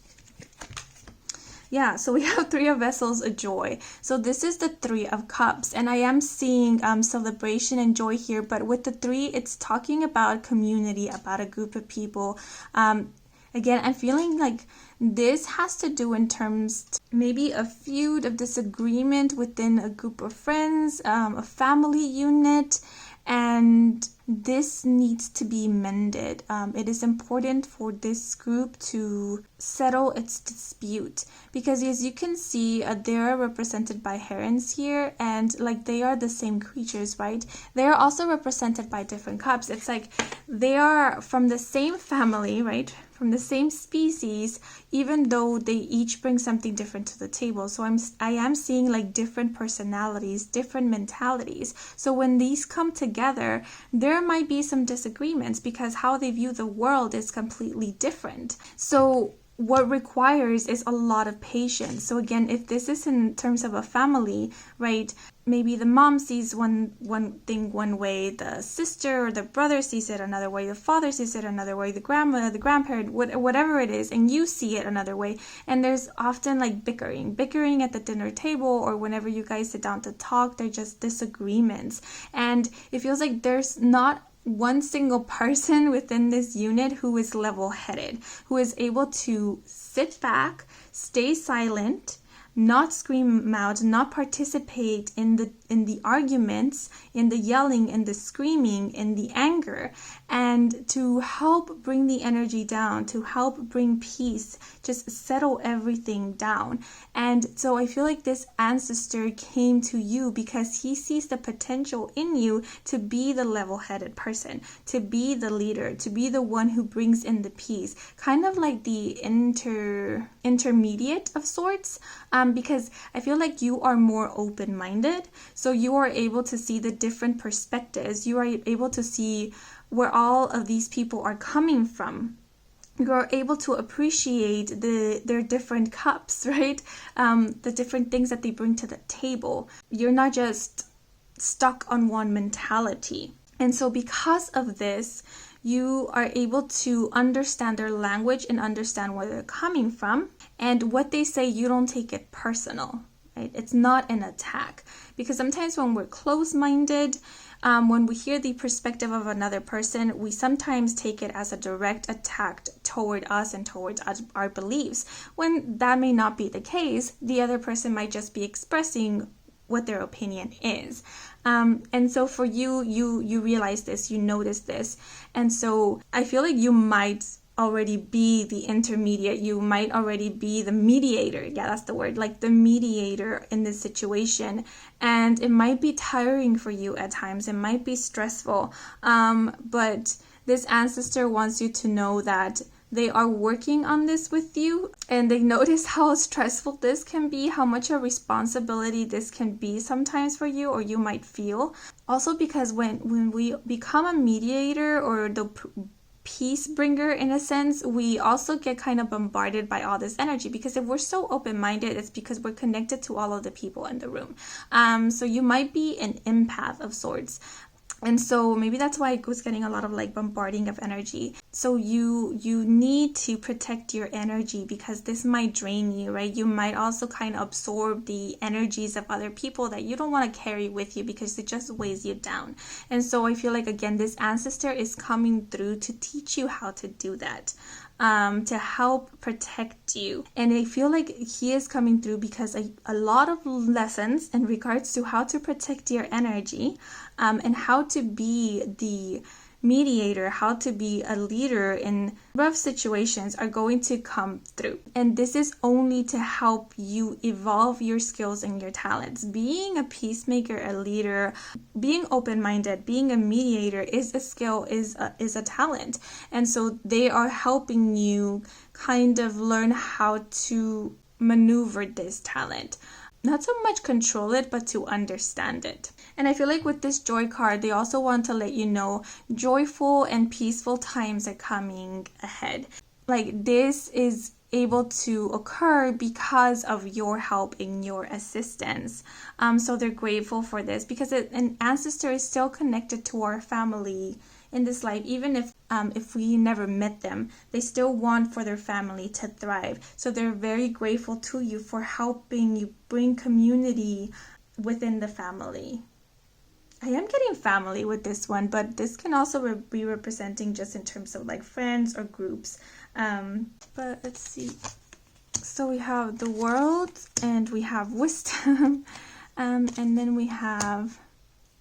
Yeah, so we have Three of Vessels, a joy. So this is the Three of Cups, and I am seeing celebration and joy here, but with the three, it's talking about community, about a group of people. Again, I'm feeling like this has to do in terms maybe a feud, of disagreement within a group of friends, a family unit, and this needs to be mended. It is important for this group to settle its dispute, because as you can see, they are represented by herons here, and like they are the same creatures, right? They are also represented by different cups. It's like they are from the same family, right? From the same species, even though they each bring something different to the table. So I am seeing like different personalities, different mentalities. So when these come together, there might be some disagreements because how they view the world is completely different. So what requires is a lot of patience. So again, if this is in terms of a family, right, maybe the mom sees one thing one way, the sister or the brother sees it another way, the father sees it another way, the grandmother, the grandparent, whatever it is, and you see it another way. And there's often like bickering at the dinner table, or whenever you guys sit down to talk, they're just disagreements. And it feels like there's not one single person within this unit who is level-headed, who is able to sit back, stay silent, not scream out, not participate in the arguments, in the yelling, in the screaming, in the anger, and to help bring the energy down, to help bring peace, just settle everything down. And so I feel like this ancestor came to you because he sees the potential in you to be the level-headed person, to be the leader, to be the one who brings in the peace, kind of like the intermediate of sorts, because I feel like you are more open-minded, so you are able to see the different perspectives. You are able to see where all of these people are coming from. You are able to appreciate their different cups, right? The different things that they bring to the table. You're not just stuck on one mentality. And so because of this, you are able to understand their language and understand where they're coming from. And what they say, you don't take it personal. right? It's not an attack, because sometimes when we're close-minded, when we hear the perspective of another person, we sometimes take it as a direct attack toward us and towards our beliefs, when that may not be the case. The other person might just be expressing what their opinion is. And so for you realize this, you notice this. And so I feel like you might already be the intermediate. You might already be the mediator. Yeah, that's the word, like the mediator in this situation. And it might be tiring for you at times. It might be stressful. But this ancestor wants you to know that they are working on this with you, and they notice how stressful this can be, how much a responsibility this can be sometimes for you, or you might feel. Also because when we become a mediator or the peace bringer, in a sense, we also get kind of bombarded by all this energy, because if we're so open-minded, it's because we're connected to all of the people in the room. So you might be an empath of sorts. And so maybe that's why I was getting a lot of like bombarding of energy. So you need to protect your energy, because this might drain you, right? You might also kind of absorb the energies of other people that you don't want to carry with you, because it just weighs you down. And so I feel like, again, this ancestor is coming through to teach you how to do that. To help protect you. And I feel like he is coming through because a lot of lessons in regards to how to protect your energy, and how to be the mediator, how to be a leader in rough situations are going to come through. And this is only to help you evolve your skills and your talents. Being a peacemaker, a leader, being open-minded, being a mediator is a skill, is a talent. And so they are helping you kind of learn how to maneuver this talent. Not so much control it, but to understand it. And I feel like with this joy card, they also want to let you know joyful and peaceful times are coming ahead. Like, this is able to occur because of your help and your assistance. So they're grateful for this, because an ancestor is still connected to our family in this life. Even if we never met them, they still want for their family to thrive. So they're very grateful to you for helping you bring community within the family. I am getting family with this one, but this can also be representing just in terms of like friends or groups. But let's see. So we have the world, and we have wisdom, and then we have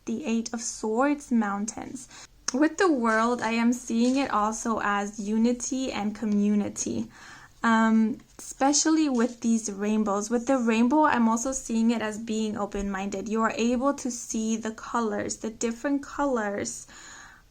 the 8 of Swords, mountains. With the world, I am seeing it also as unity and community, especially with these rainbows. With the rainbow, I'm also seeing it as being open-minded. You are able to see the colors, the different colors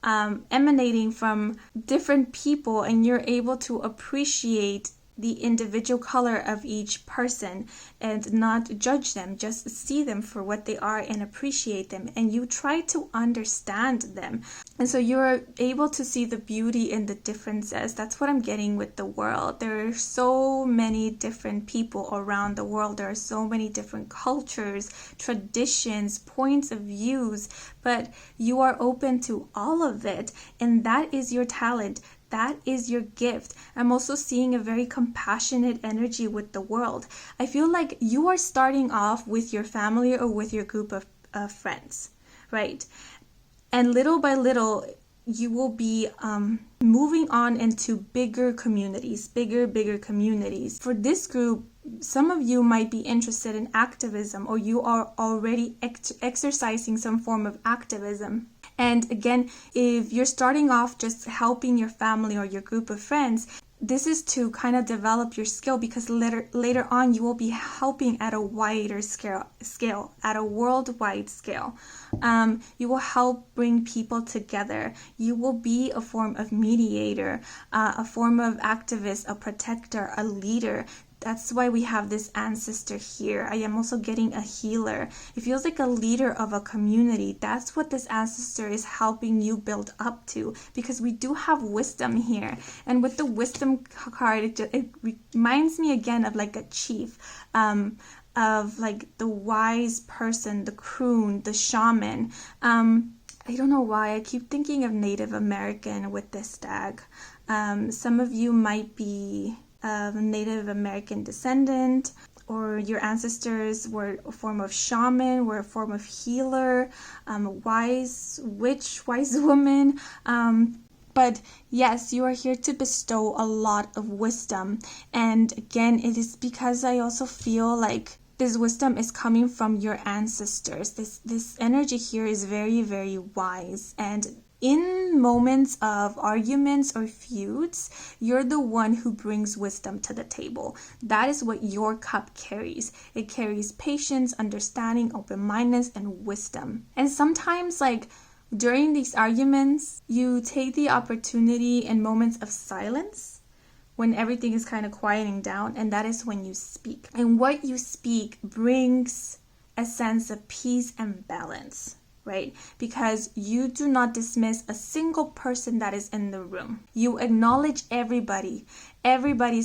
emanating from different people, and you're able to appreciate the individual color of each person and not judge them, just see them for what they are and appreciate them, and you try to understand them. And so you're able to see the beauty in the differences. That's what I'm getting with the world. There are so many different people around the world. There are so many different cultures, traditions, points of views, but you are open to all of it, and that is your talent. That is your gift. I'm also seeing a very compassionate energy with the world. I feel like you are starting off with your family or with your group of friends, right? And little by little, you will be moving on into bigger communities. For this group, some of you might be interested in activism, or you are already exercising some form of activism. And again, if you're starting off just helping your family or your group of friends, this is to kind of develop your skill, because later on you will be helping at a wider scale, at a worldwide scale. You will help bring people together. You will be a form of mediator, a form of activist, a protector, a leader. That's why we have this ancestor here. I am also getting a healer. It feels like a leader of a community. That's what this ancestor is helping you build up to, because we do have wisdom here. And with the wisdom card, it reminds me again of like a chief, of like the wise person, the crone, the shaman. I don't know why I keep thinking of Native American with this stag. Some of you might be of Native American descendant, or your ancestors were a form of shaman, were a form of healer, wise witch, wise woman. But yes, you are here to bestow a lot of wisdom. And again, it is because I also feel like this wisdom is coming from your ancestors. This energy here is very, very wise. And in moments of arguments or feuds, you're the one who brings wisdom to the table. That is what your cup carries. It carries patience, understanding, open-mindedness, and wisdom. And sometimes, during these arguments, you take the opportunity in moments of silence when everything is kind of quieting down, and that is when you speak. And what you speak brings a sense of peace and balance, right? Because you do not dismiss a single person that is in the room. You acknowledge everybody's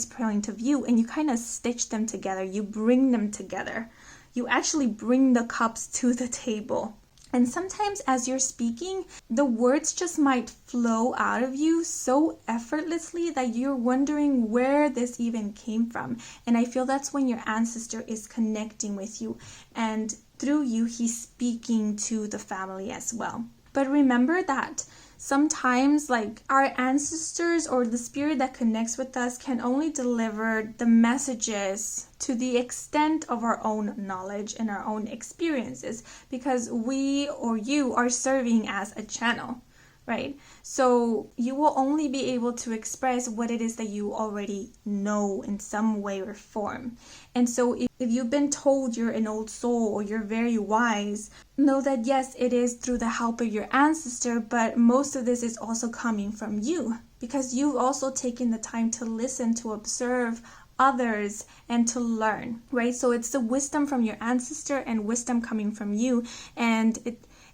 point of view, and you kind of stitch them together. You bring them together. You actually bring the cups to the table. And sometimes as you're speaking, the words just might flow out of you so effortlessly that you're wondering where this even came from. And I feel that's when your ancestor is connecting with you. And through you, he's speaking to the family as well. But remember that sometimes our ancestors or the spirit that connects with us can only deliver the messages to the extent of our own knowledge and our own experiences, because we or you are serving as a channel, right? So you will only be able to express what it is that you already know in some way or form. And so if you've been told you're an old soul or you're very wise, know that yes, it is through the help of your ancestor, but most of this is also coming from you, because you've also taken the time to listen, to observe others, and to learn, right? So it's the wisdom from your ancestor and wisdom coming from you, and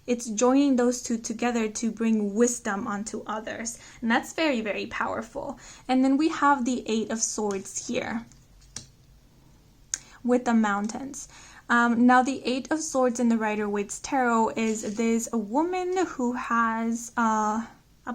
it's joining those two together to bring wisdom onto others. And that's very, very powerful. And then we have the Eight of Swords here with the mountains. Now the Eight of Swords in the Rider-Waite's Tarot is a woman who has a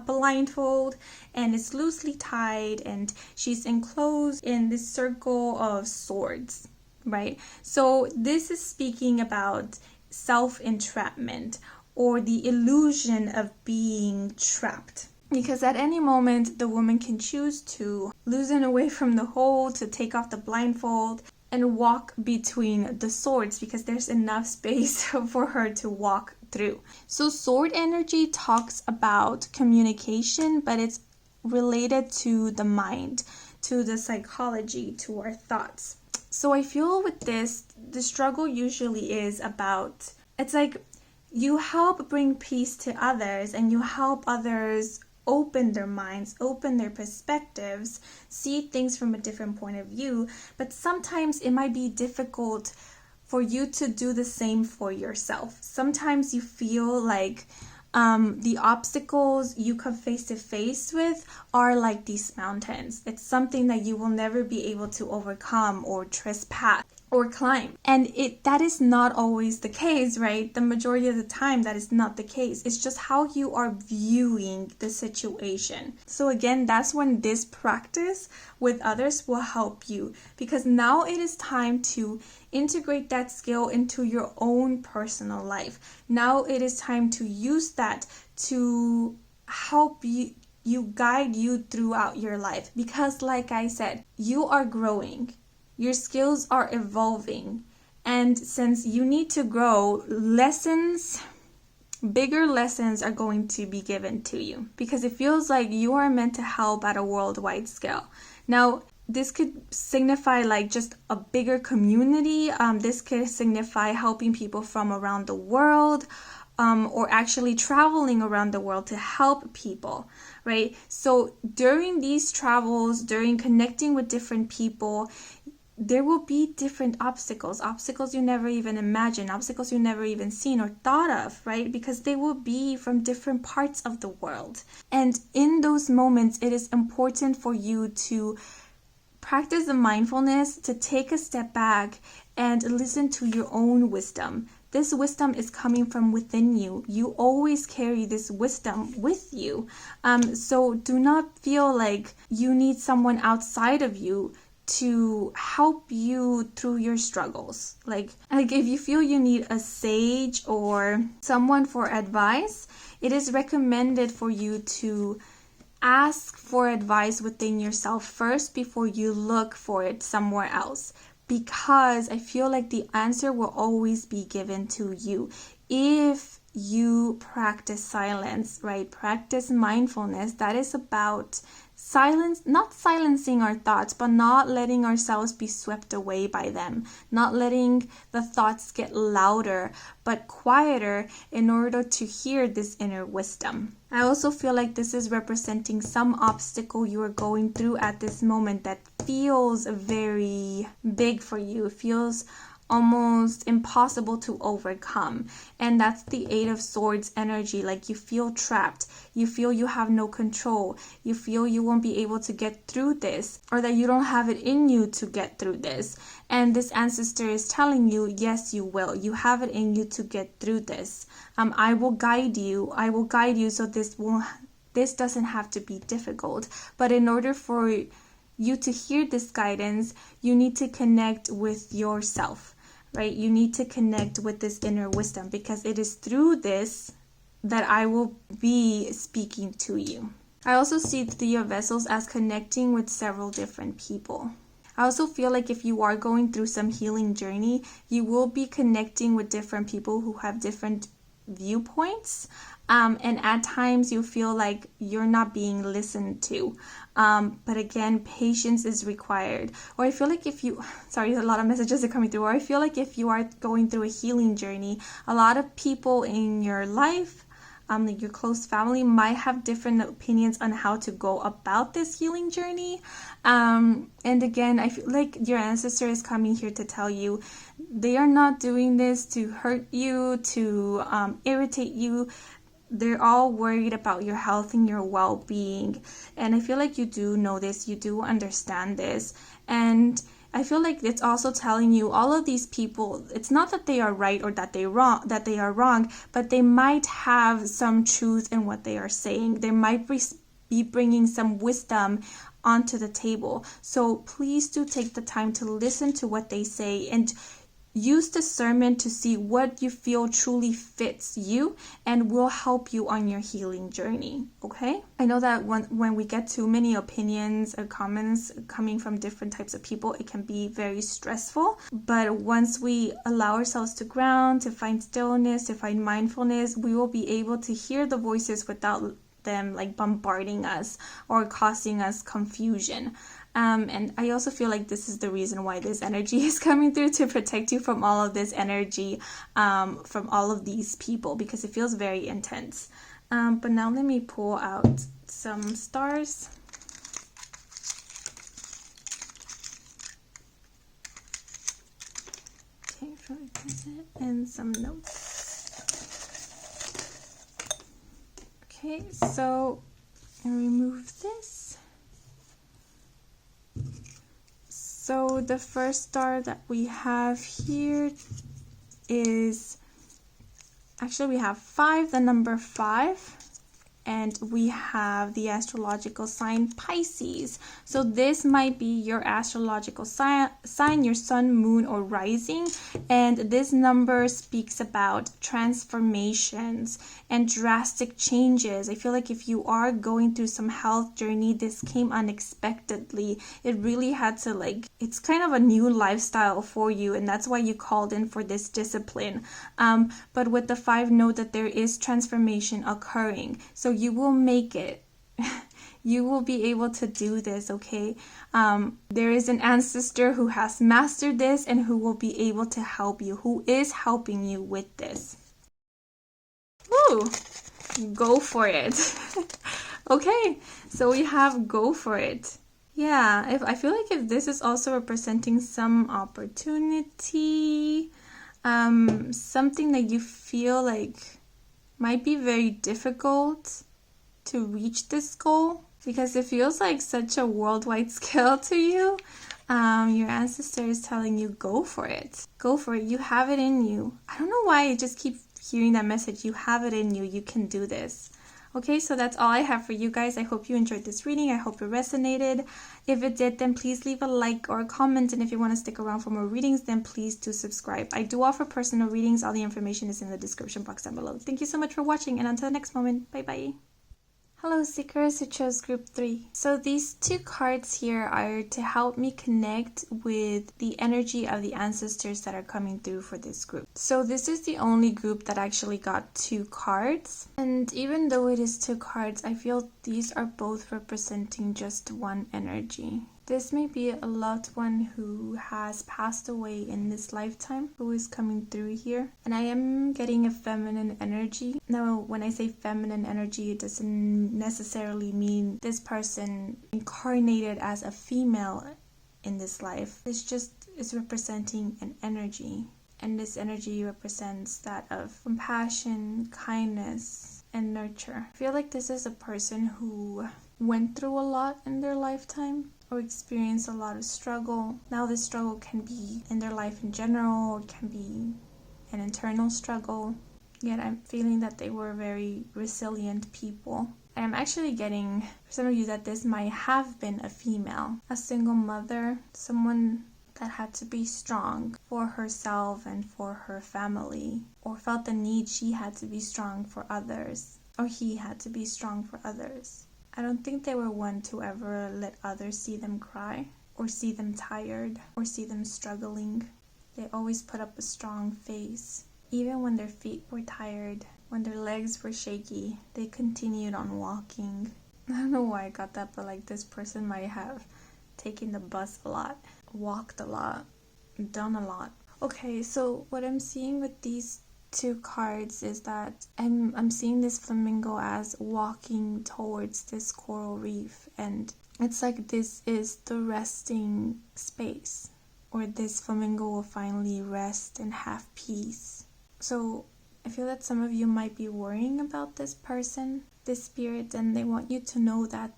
blindfold and is loosely tied, and she's enclosed in this circle of swords, right? So this is speaking about self-entrapment, or the illusion of being trapped. Because at any moment, the woman can choose to loosen away from the hold, to take off the blindfold, and walk between the swords, because there's enough space for her to walk through. So sword energy talks about communication, but it's related to the mind, to the psychology, to our thoughts. So I feel with this, the struggle usually is about, it's like you help bring peace to others, and you help others open their minds, open their perspectives, see things from a different point of view. But sometimes it might be difficult for you to do the same for yourself. Sometimes you feel like the obstacles you come face to face with are like these mountains. It's something that you will never be able to overcome or trespass or climb. And that is not always the case, right? The majority of the time that is not the case. It's just how you are viewing the situation. So again, that's when this practice with others will help you, because now it is time to integrate that skill into your own personal life. Now it is time to use that to help you guide you throughout your life, because like I said, you are growing. Your skills are evolving, and since you need to grow, bigger lessons are going to be given to you, because it feels like you are meant to help at a worldwide scale. Now, this could signify just a bigger community. This could signify helping people from around the world, or actually traveling around the world to help people, right? So during these travels, during connecting with different people, there will be different obstacles you never even imagined, obstacles you never even seen or thought of, right? Because they will be from different parts of the world. And in those moments, it is important for you to practice the mindfulness, to take a step back and listen to your own wisdom. This wisdom is coming from within you. You always carry this wisdom with you. So do not feel like you need someone outside of you to help you through your struggles. Like if you feel you need a sage or someone for advice, it is recommended for you to ask for advice within yourself first before you look for it somewhere else, because I feel like the answer will always be given to you if you practice silence, right? Practice mindfulness. That is about silence, not silencing our thoughts, but not letting ourselves be swept away by them, not letting the thoughts get louder, but quieter in order to hear this inner wisdom. I also feel like this is representing some obstacle you are going through at this moment that feels very big for you. It feels almost impossible to overcome, and that's the Eight of Swords energy. Like you feel trapped, you feel you have no control, you feel you won't be able to get through this, or that you don't have it in you to get through this. And this ancestor is telling you, yes, you will. You have it in you to get through this. I will guide you so this doesn't have to be difficult. But in order for you to hear this guidance, you need to connect with yourself, right? You need to connect with this inner wisdom, because it is through this that I will be speaking to you. I also see the Three of Vessels as connecting with several different people. I also feel like if you are going through some healing journey, you will be connecting with different people who have different viewpoints. And at times you feel like you're not being listened to. But again, patience is required. Or I feel like sorry, a lot of messages are coming through. Or I feel like if you are going through a healing journey, a lot of people in your life, like your close family, might have different opinions on how to go about this healing journey. And again, I feel like your ancestor is coming here to tell you they are not doing this to hurt you, to irritate you. They're all worried about your health and your well-being. And I feel like you do know this, you do understand this. And I feel like it's also telling you all of these people, it's not that they are right or that they are wrong, but they might have some truth in what they are saying. They might be bringing some wisdom onto the table. So please do take the time to listen to what they say and use discernment to see what you feel truly fits you and will help you on your healing journey, okay? I know that when we get too many opinions or comments coming from different types of people, it can be very stressful. But once we allow ourselves to ground, to find stillness, to find mindfulness, we will be able to hear the voices without them like bombarding us or causing us confusion. And I also feel like this is the reason why this energy is coming through, to protect you from all of this energy, from all of these people, because it feels very intense. But now let me pull out some stars. Okay, for present, and some notes. Okay, so I'll remove this. So the first star that we have here is, actually we have 5, the number 5, and we have the astrological sign Pisces. So this might be your astrological sign, your sun, moon, or rising. And this number speaks about transformations and drastic changes. I feel like if you are going through some health journey, this came unexpectedly. It really had to it's kind of a new lifestyle for you, and that's why you called in for this discipline. But with the 5, know that there is transformation occurring. So you will make it. You will be able to do this, okay? There is an ancestor who has mastered this and who will be able to help you, who is helping you with this. Woo! Go for it. Okay, so we have go for it. Yeah, I feel like if this is also representing some opportunity, something that you feel like might be very difficult to reach this goal, because it feels like such a worldwide scale to you. Your ancestor is telling you go for it. Go for it. You have it in you. I don't know why I just keep hearing that message. You have it in you. You can do this. Okay, so that's all I have for you guys. I hope you enjoyed this reading. I hope it resonated. If it did, then please leave a like or a comment. And if you want to stick around for more readings, then please do subscribe. I do offer personal readings. All the information is in the description box down below. Thank you so much for watching, and until the next moment, bye-bye. Hello Seekers who chose group 3. So these 2 cards here are to help me connect with the energy of the ancestors that are coming through for this group. So this is the only group that actually got 2 cards. And even though it is 2 cards, I feel these are both representing just one energy. This may be a loved one who has passed away in this lifetime who is coming through here. And I am getting a feminine energy. Now, when I say feminine energy, it doesn't necessarily mean this person incarnated as a female in this life. This just is representing an energy. And this energy represents that of compassion, kindness, and nurture. I feel like this is a person who went through a lot in their lifetime or experience a lot of struggle. Now this struggle can be in their life in general, or it can be an internal struggle. Yet I'm feeling that they were very resilient people. I'm actually getting, for some of you, that this might have been a female, a single mother, someone that had to be strong for herself and for her family, or felt the need she had to be strong for others, or he had to be strong for others. I don't think they were one to ever let others see them cry, or see them tired, or see them struggling. They always put up a strong face. Even when their feet were tired, when their legs were shaky, they continued on walking. I don't know why I got that, but like this person might have taken the bus a lot, walked a lot, done a lot. Okay, so what I'm seeing with these 2 cards is that I'm seeing this flamingo as walking towards this coral reef, and it's like this is the resting space, or this flamingo will finally rest and have peace. So I feel that some of you might be worrying about this person, this spirit, and they want you to know that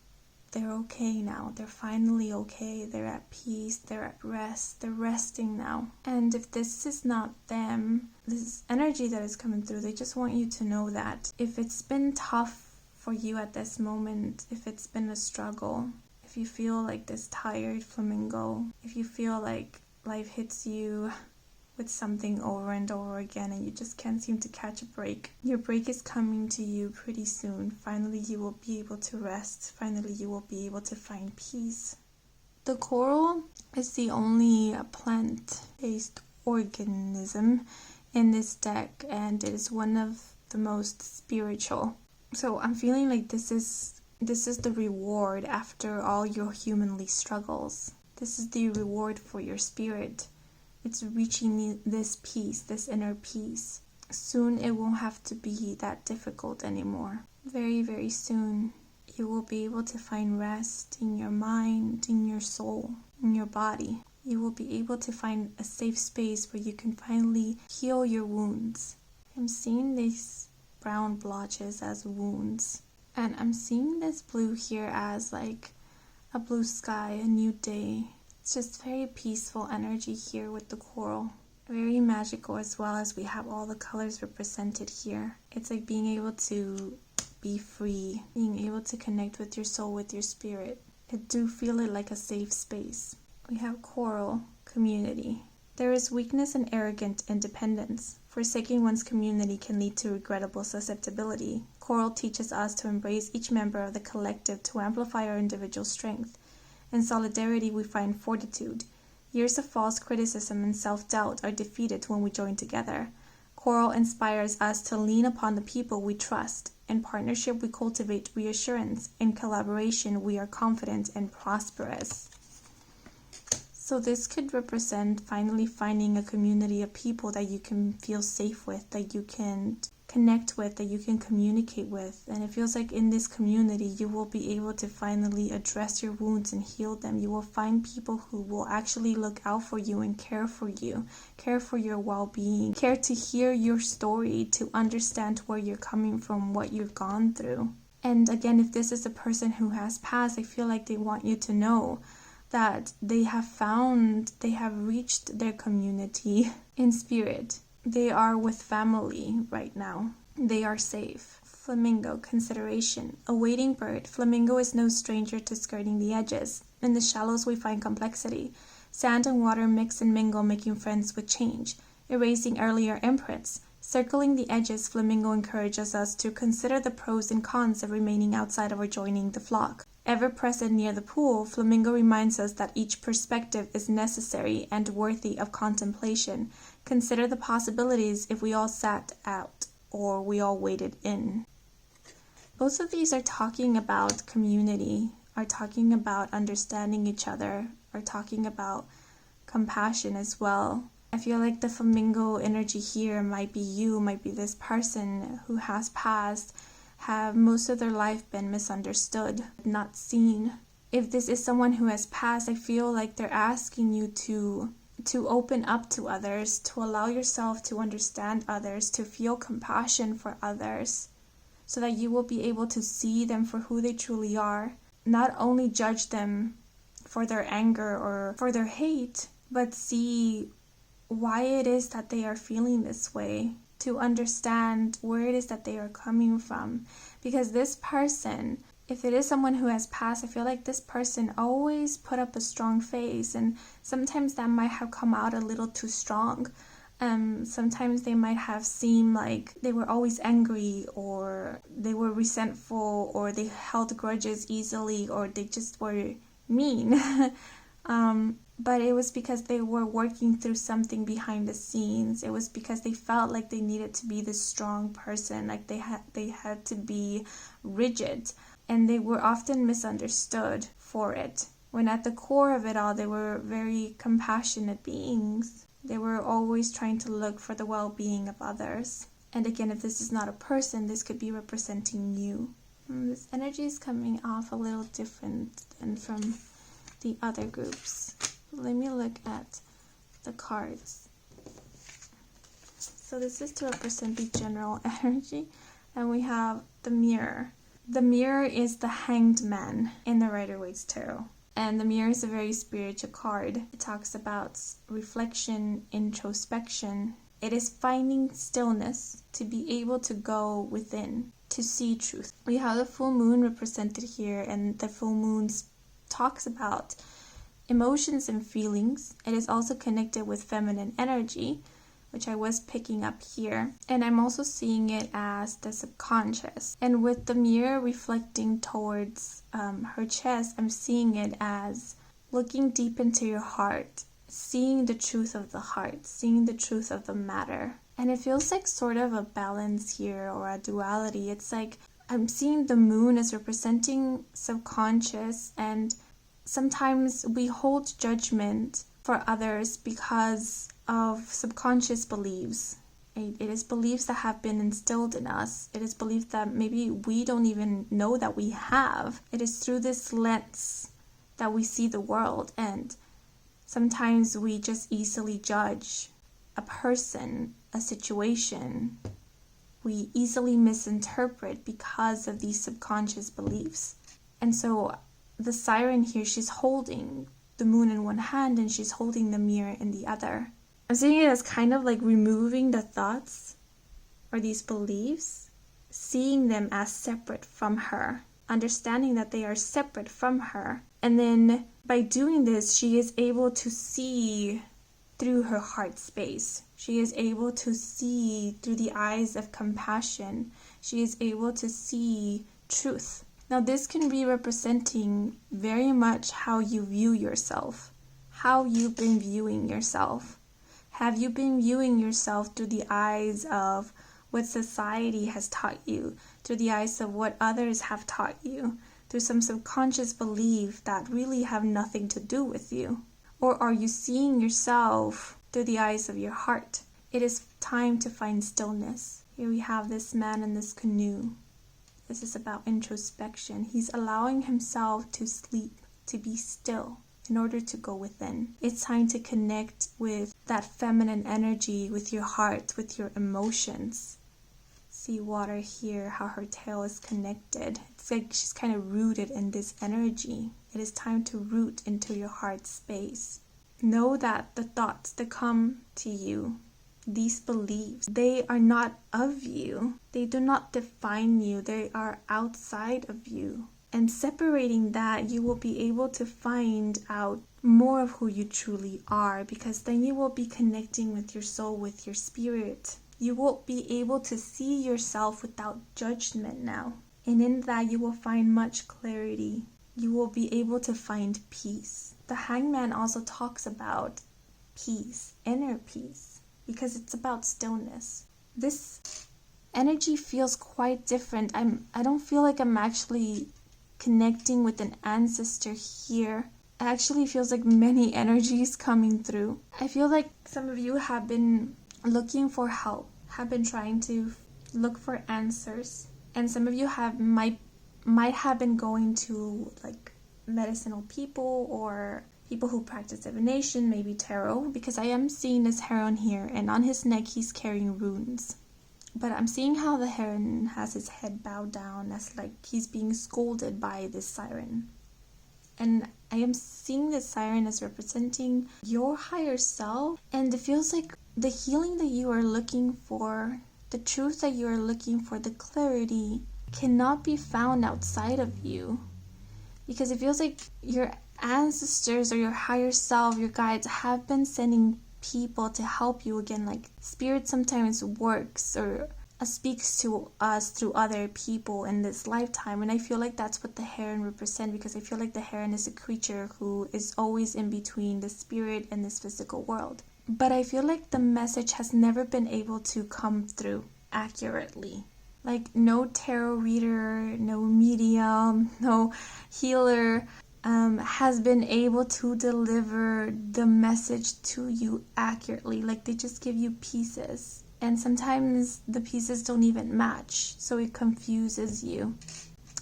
they're okay now. They're finally okay. They're at peace. They're at rest. They're resting now. And if this is not them, this energy that is coming through, they just want you to know that if it's been tough for you at this moment, if it's been a struggle, if you feel like this tired flamingo, if you feel like life hits you with something over and over again and you just can't seem to catch a break, your break is coming to you pretty soon. Finally, you will be able to rest. Finally, you will be able to find peace. The coral is the only plant-based organism in this deck, and it is one of the most spiritual. So I'm feeling like this is the reward after all your humanly struggles. This is the reward for your spirit. It's reaching this peace, this inner peace. Soon it won't have to be that difficult anymore. Very, very soon you will be able to find rest in your mind, in your soul, in your body. You will be able to find a safe space where you can finally heal your wounds. I'm seeing these brown blotches as wounds. And I'm seeing this blue here as like a blue sky, a new day. It's just very peaceful energy here with the coral. Very magical as well, as we have all the colors represented here. It's like being able to be free, being able to connect with your soul, with your spirit. I do feel it like a safe space. We have coral, community. There is weakness and arrogant independence. Forsaking one's community can lead to regrettable susceptibility. Coral teaches us to embrace each member of the collective to amplify our individual strength. In solidarity, we find fortitude. Years of false criticism and self-doubt are defeated when we join together. Coral inspires us to lean upon the people we trust. In partnership, we cultivate reassurance. In collaboration, we are confident and prosperous. So this could represent finally finding a community of people that you can feel safe with, that you can connect with, that you can communicate with. And it feels like in this community you will be able to finally address your wounds and heal them. You will find people who will actually look out for you and care for you, care for your well-being, care to hear your story, to understand where you're coming from, what you've gone through. And again, if this is a person who has passed, I feel like they want you to know that they have reached their community in spirit. They are with family right now. They are safe. Flamingo, consideration. A wading bird, flamingo is no stranger to skirting the edges. In the shallows we find complexity. Sand and water mix and mingle, making friends with change, erasing earlier imprints. Circling the edges, flamingo encourages us to consider the pros and cons of remaining outside or joining the flock. Ever present near the pool, flamingo reminds us that each perspective is necessary and worthy of contemplation. Consider the possibilities if we all sat out or we all waded in. Both of these are talking about community, are talking about understanding each other, are talking about compassion as well. I feel like the flamingo energy here might be you, might be this person who has passed, have most of their life been misunderstood, not seen. If this is someone who has passed, I feel like they're asking you to open up to others, to allow yourself to understand others, to feel compassion for others, so that you will be able to see them for who they truly are. Not only judge them for their anger or for their hate, but see why it is that they are feeling this way, to understand where it is that they are coming from. Because this person, if it is someone who has passed, I feel like this person always put up a strong face, and sometimes that might have come out a little too strong. Sometimes they might have seemed like they were always angry, or they were resentful, or they held grudges easily, or they just were mean. But it was because they were working through something behind the scenes. It was because they felt like they needed to be this strong person, like they had to be rigid, and they were often misunderstood for it. When at the core of it all, they were very compassionate beings. They were always trying to look for the well-being of others. And again, if this is not a person, this could be representing you. This energy is coming off a little different than from the other groups. Let me look at the cards. So this is to represent the general energy, and we have the mirror. The mirror is the Hanged Man in the Rider-Waite's Tarot, and the mirror is a very spiritual card. It talks about reflection, introspection. It is finding stillness to be able to go within, to see truth. We have the full moon represented here, and the full moon talks about emotions and feelings. It is also connected with feminine energy, which I was picking up here. And I'm also seeing it as the subconscious. And with the mirror reflecting towards her chest, I'm seeing it as looking deep into your heart, seeing the truth of the heart, seeing the truth of the matter. And it feels like sort of a balance here, or a duality. It's like I'm seeing the moon as representing subconscious, and sometimes we hold judgment for others because of subconscious beliefs. It is beliefs that have been instilled in us. It is beliefs that maybe we don't even know that we have. It is through this lens that we see the world, and sometimes we just easily judge a person, a situation. We easily misinterpret because of these subconscious beliefs. And so the siren here, she's holding the moon in one hand and she's holding the mirror in the other. I'm seeing it as kind of like removing the thoughts or these beliefs, seeing them as separate from her, understanding that they are separate from her. And then by doing this, she is able to see through her heart space. She is able to see through the eyes of compassion. She is able to see truth. Now this can be representing very much how you view yourself, how you've been viewing yourself. Have you been viewing yourself through the eyes of what society has taught you, through the eyes of what others have taught you, through some subconscious belief that really have nothing to do with you? Or are you seeing yourself through the eyes of your heart? It is time to find stillness. Here we have this man in this canoe. This is about introspection. He's allowing himself to sleep, to be still, in order to go within. It's time to connect with that feminine energy, with your heart, with your emotions. See water here, how her tail is connected. It's like she's kind of rooted in this energy. It is time to root into your heart space. Know that the thoughts that come to you, these beliefs. They are not of you. They do not define you. They are outside of you. And separating that, you will be able to find out more of who you truly are, because then you will be connecting with your soul, with your spirit. You will be able to see yourself without judgment now. And in that, you will find much clarity. You will be able to find peace. The Hangman also talks about peace, inner peace, because it's about stillness. This energy feels quite different. I don't feel like I'm actually connecting with an ancestor here. It actually feels like many energies coming through. I feel like some of you have been looking for help, have been trying to look for answers, and some of you might have been going to like medicinal people or people who practice divination, maybe tarot, because I am seeing this heron here, and on his neck he's carrying runes. But I'm seeing how the heron has his head bowed down as like he's being scolded by this siren. And I am seeing this siren as representing your higher self. And it feels like the healing that you are looking for, the truth that you are looking for, the clarity cannot be found outside of you. Because it feels like your ancestors or your higher self, your guides, have been sending people to help you again. Like spirit sometimes works or speaks to us through other people in this lifetime, and I feel like that's what the heron represents, because I feel like the heron is a creature who is always in between the spirit and this physical world. But I feel like the message has never been able to come through accurately. Like no tarot reader, no medium, no healer has been able to deliver the message to you accurately. Like they just give you pieces, and sometimes the pieces don't even match, so it confuses you.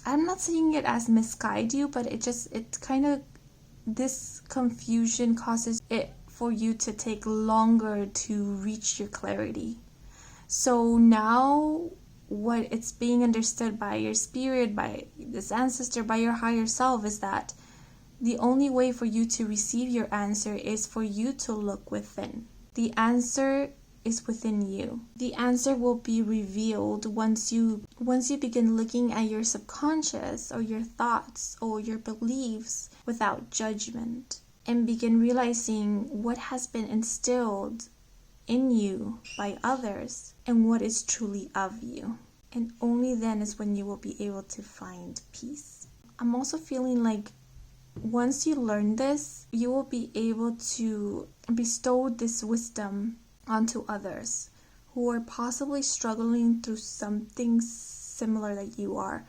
I'm not saying it as misguide you, but this confusion causes it for you to take longer to reach your clarity. So now what it's being understood by your spirit, by this ancestor, by your higher self, is that the only way for you to receive your answer is for you to look within. The answer is within you. The answer will be revealed once you begin looking at your subconscious or your thoughts or your beliefs without judgment, and begin realizing what has been instilled in you by others and what is truly of you. And only then is when you will be able to find peace. I'm also feeling like once you learn this, you will be able to bestow this wisdom onto others who are possibly struggling through something similar that you are.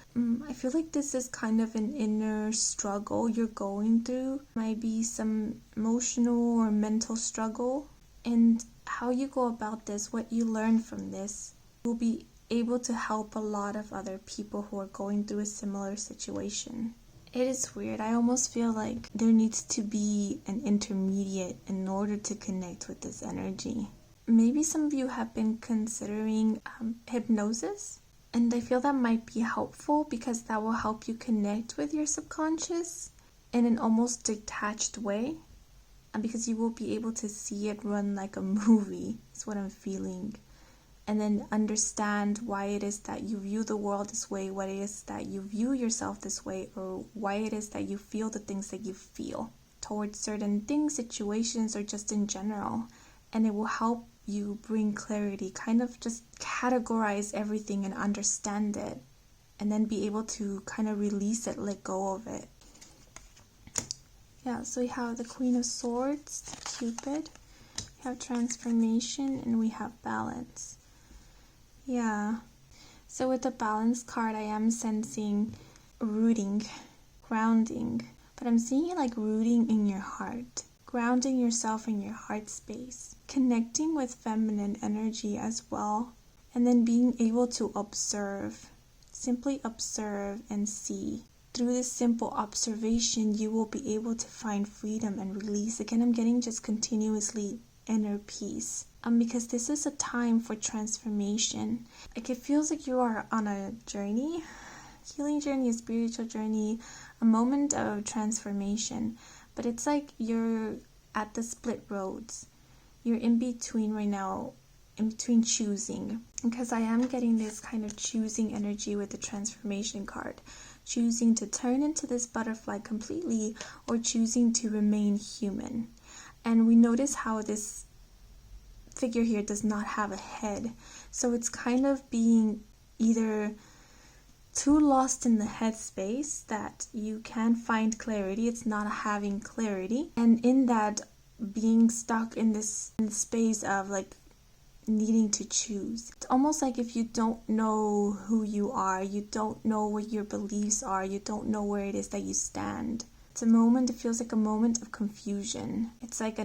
I feel like this is kind of an inner struggle you're going through. Might be some emotional or mental struggle. And how you go about this, what you learn from this, will be able to help a lot of other people who are going through a similar situation. It is weird. I almost feel like there needs to be an intermediate in order to connect with this energy. Maybe some of you have been considering hypnosis, and I feel that might be helpful because that will help you connect with your subconscious in an almost detached way, and because you will be able to see it run like a movie, is what I'm feeling. And then understand why it is that you view the world this way, what it is that you view yourself this way, or why it is that you feel the things that you feel towards certain things, situations, or just in general. And it will help you bring clarity, kind of just categorize everything and understand it, and then be able to kind of release it, let go of it. Yeah, so we have the Queen of Swords, Cupid, we have transformation, and we have balance. Yeah, so with the balance card, I am sensing rooting, grounding, but I'm seeing it like rooting in your heart, grounding yourself in your heart space, connecting with feminine energy as well, and then being able to observe, simply observe and see. Through this simple observation, you will be able to find freedom and release. Again, I'm getting just continuously inner peace. Because this is a time for transformation. Like it feels like you are on a journey, healing journey, a spiritual journey, a moment of transformation. But it's like you're at the split roads. You're in between right now in between choosing, because I am getting this kind of choosing energy with the transformation card. Choosing to turn into this butterfly completely or choosing to remain human. And we notice how this figure here does not have a head. So it's kind of being either too lost in the headspace that you can't find clarity. It's not having clarity. And in that, being stuck in this space of like needing to choose. It's almost like if you don't know who you are, you don't know what your beliefs are, you don't know where it is that you stand. It's a moment, it feels like a moment of confusion. It's like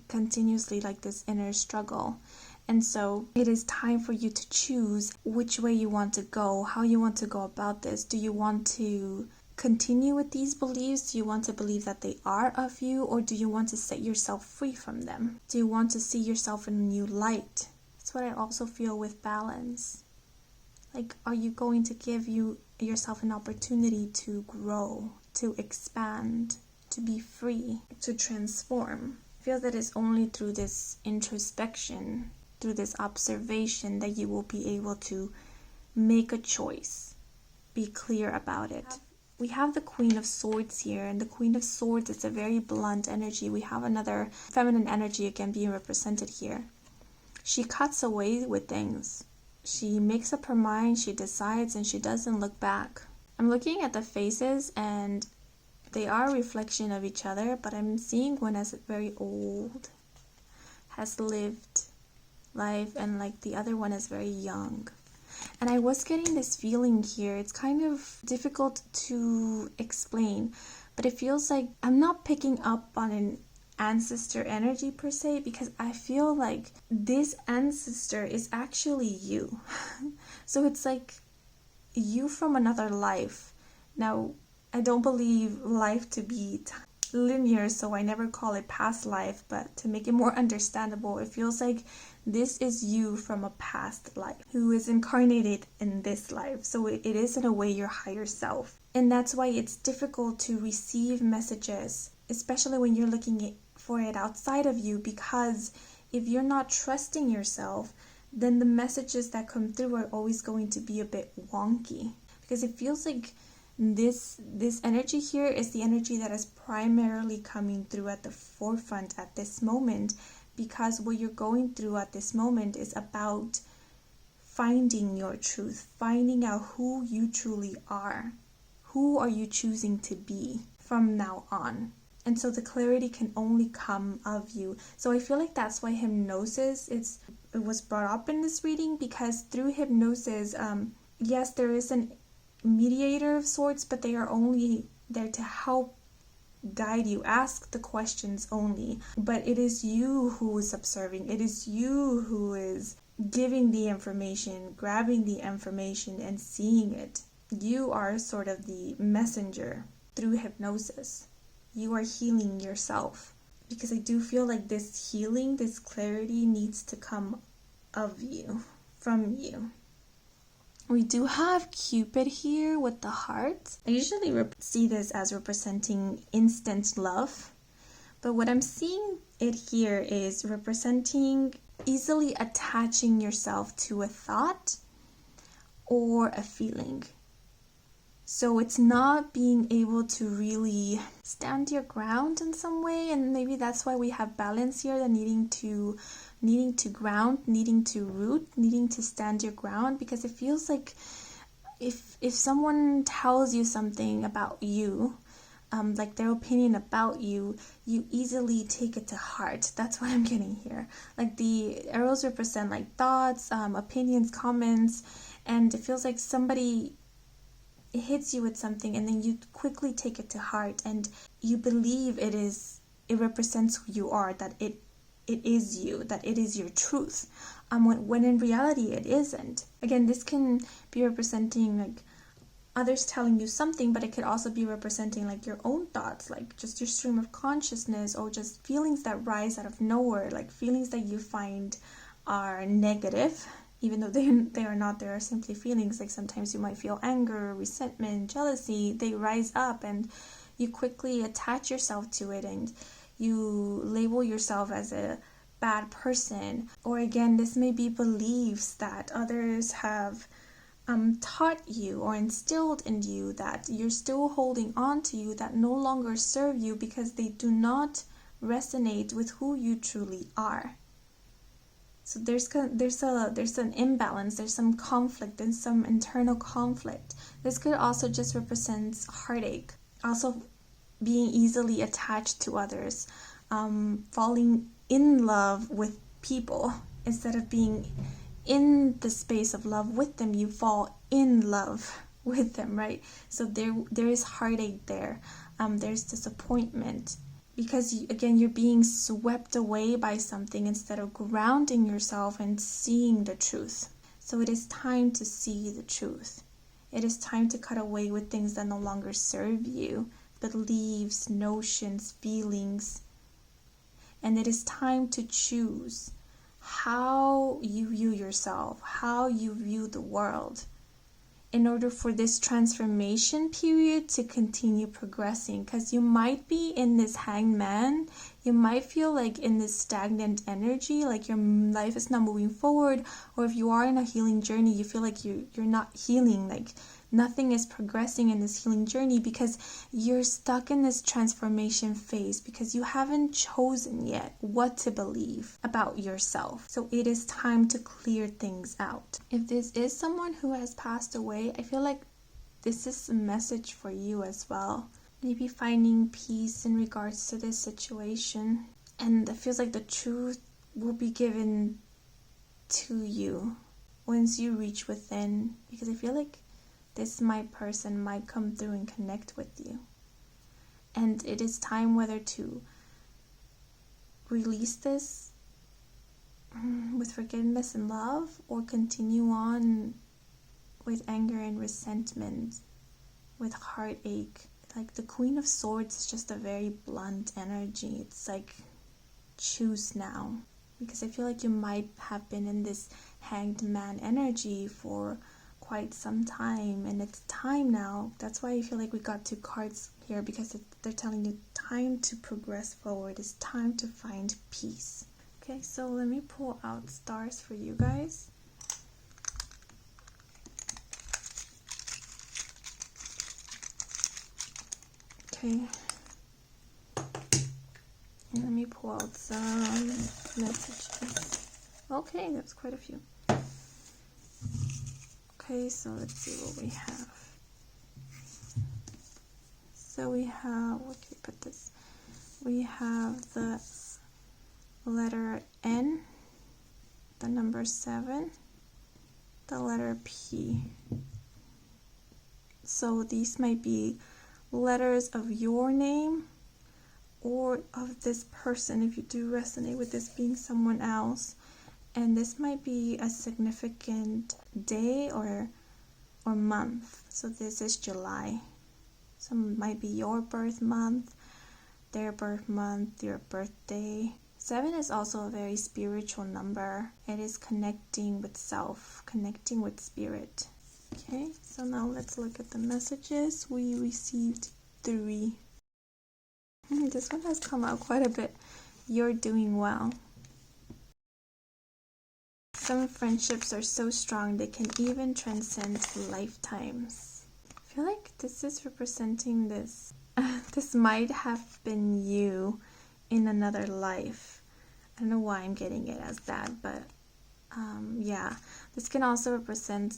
continuously like this inner struggle. And so it is time for you to choose which way you want to go, how you want to go about this. Do you want to continue with these beliefs? Do you want to believe that they are of you, or do you want to set yourself free from them? Do you want to see yourself in a new light? That's what I also feel with balance. Like, are you going to give yourself an opportunity to grow, to expand, to be free, to transform? I feel that it's only through this introspection, through this observation, that you will be able to make a choice, be clear about it. We have the Queen of Swords here, and the Queen of Swords is a very blunt energy. We have another feminine energy again being represented here. She cuts away with things. She makes up her mind, she decides, and she doesn't look back. I'm looking at the faces, and they are a reflection of each other, but I'm seeing one as very old, has lived life, and like the other one is very young. And I was getting this feeling here. It's kind of difficult to explain, but it feels like I'm not picking up on an ancestor energy per se, because I feel like this ancestor is actually you. So it's like you from another life. Now, I don't believe life to be linear, so I never call it past life, but to make it more understandable, it feels like this is you from a past life who is incarnated in this life. So it is in a way your higher self. And that's why it's difficult to receive messages, especially when you're looking for it outside of you, because if you're not trusting yourself, then the messages that come through are always going to be a bit wonky, because it feels like this energy here is the energy that is primarily coming through at the forefront at this moment, because what you're going through at this moment is about finding your truth, finding out who you truly are. Who are you choosing to be from now on? And so the clarity can only come of you. So I feel like that's why hypnosis it was brought up in this reading, because through hypnosis, yes, there is an mediator of sorts, but they are only there to help guide you, ask the questions only. But it is you who is observing. It is you who is giving the information, grabbing the information and seeing it. You are sort of the messenger through hypnosis. You are healing yourself, because I do feel like this healing, this clarity needs to come of you, from you. We do have Cupid here with the heart. I usually see this as representing instant love, but what I'm seeing it here is representing easily attaching yourself to a thought or a feeling. So it's not being able to really stand your ground in some way, and maybe that's why we have balance here, the needing to ground, needing to root, needing to stand your ground, because it feels like if someone tells you something about you, like their opinion about you, you easily take it to heart. That's what I'm getting here. Like the arrows represent like thoughts, opinions, comments, and it feels like somebody hits you with something and then you quickly take it to heart and you believe it represents who you are, that it is you, that it is your truth, when in reality it isn't. Again, this can be representing like others telling you something, but it could also be representing like your own thoughts, like just your stream of consciousness, or just feelings that rise out of nowhere, like feelings that you find are negative, even though they are not. They are simply feelings. Like sometimes you might feel anger, resentment, jealousy. They rise up and you quickly attach yourself to it, and you label yourself as a bad person. Or again, this may be beliefs that others have taught you or instilled in you that you're still holding on to you, that no longer serve you because they do not resonate with who you truly are. So there's an imbalance, there's some conflict, there's some internal conflict. This could also just represent heartache, also being easily attached to others, falling in love with people instead of being in the space of love with them. You fall in love with them, right? So there is heartache there. There's disappointment because you're being swept away by something instead of grounding yourself and seeing the truth. So it is time to see the truth. It is time to cut away with things that no longer serve you, beliefs, notions, feelings. And it is time to choose how you view yourself, how you view the world, in order for this transformation period to continue progressing. Because you might be in this hanged man, you might feel like in this stagnant energy, like your life is not moving forward, or if you are in a healing journey, you feel like you're not healing, like nothing is progressing in this healing journey because you're stuck in this transformation phase because you haven't chosen yet what to believe about yourself. So it is time to clear things out. If this is someone who has passed away, I feel like this is a message for you as well. Maybe finding peace in regards to this situation. And it feels like the truth will be given to you once you reach within, because I feel like this person might come through and connect with you. And it is time whether to release this with forgiveness and love, or continue on with anger and resentment, with heartache. Like the Queen of Swords is just a very blunt energy. It's like, choose now. Because I feel like you might have been in this hanged man energy for quite some time, and it's time now. That's why I feel like we got 2 cards here, because they're telling you time to progress forward. It's time to find peace. Okay, so let me pull out stars for you guys. Okay, and let me pull out some messages. Okay, that's quite a few. Okay, so let's see what we have. So we have, where can we put this? We have the letter N, the number 7, the letter P. So these might be letters of your name or of this person, if you do resonate with this being someone else. And this might be a significant day or month. So this is July. So it might be your birth month, their birth month, your birthday. 7 is also a very spiritual number. It is connecting with self, connecting with spirit. Okay, so now let's look at the messages. We received 3. This one has come out quite a bit. You're doing well. Some friendships are so strong they can even transcend lifetimes. I feel like this is representing this. This might have been you in another life. I don't know why I'm getting it as that, but yeah. This can also represent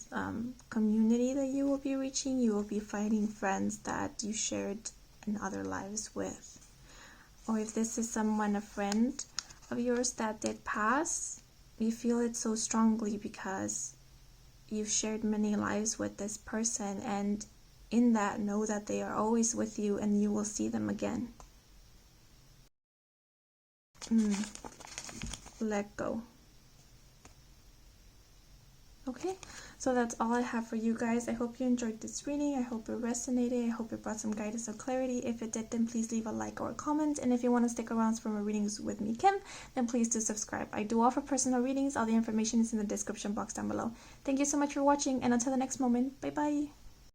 community that you will be reaching. You will be finding friends that you shared in other lives with. Or if this is someone, a friend of yours that did pass, you feel it so strongly because you've shared many lives with this person, and in that, know that they are always with you and you will see them again. Let go. Okay, so that's all I have for you guys. I hope you enjoyed this reading. I hope it resonated. I hope it brought some guidance or clarity. If it did, then please leave a like or a comment. And if you want to stick around for more readings with me, Kim, then please do subscribe. I do offer personal readings. All the information is in the description box down below. Thank you so much for watching, and until the next moment, bye bye.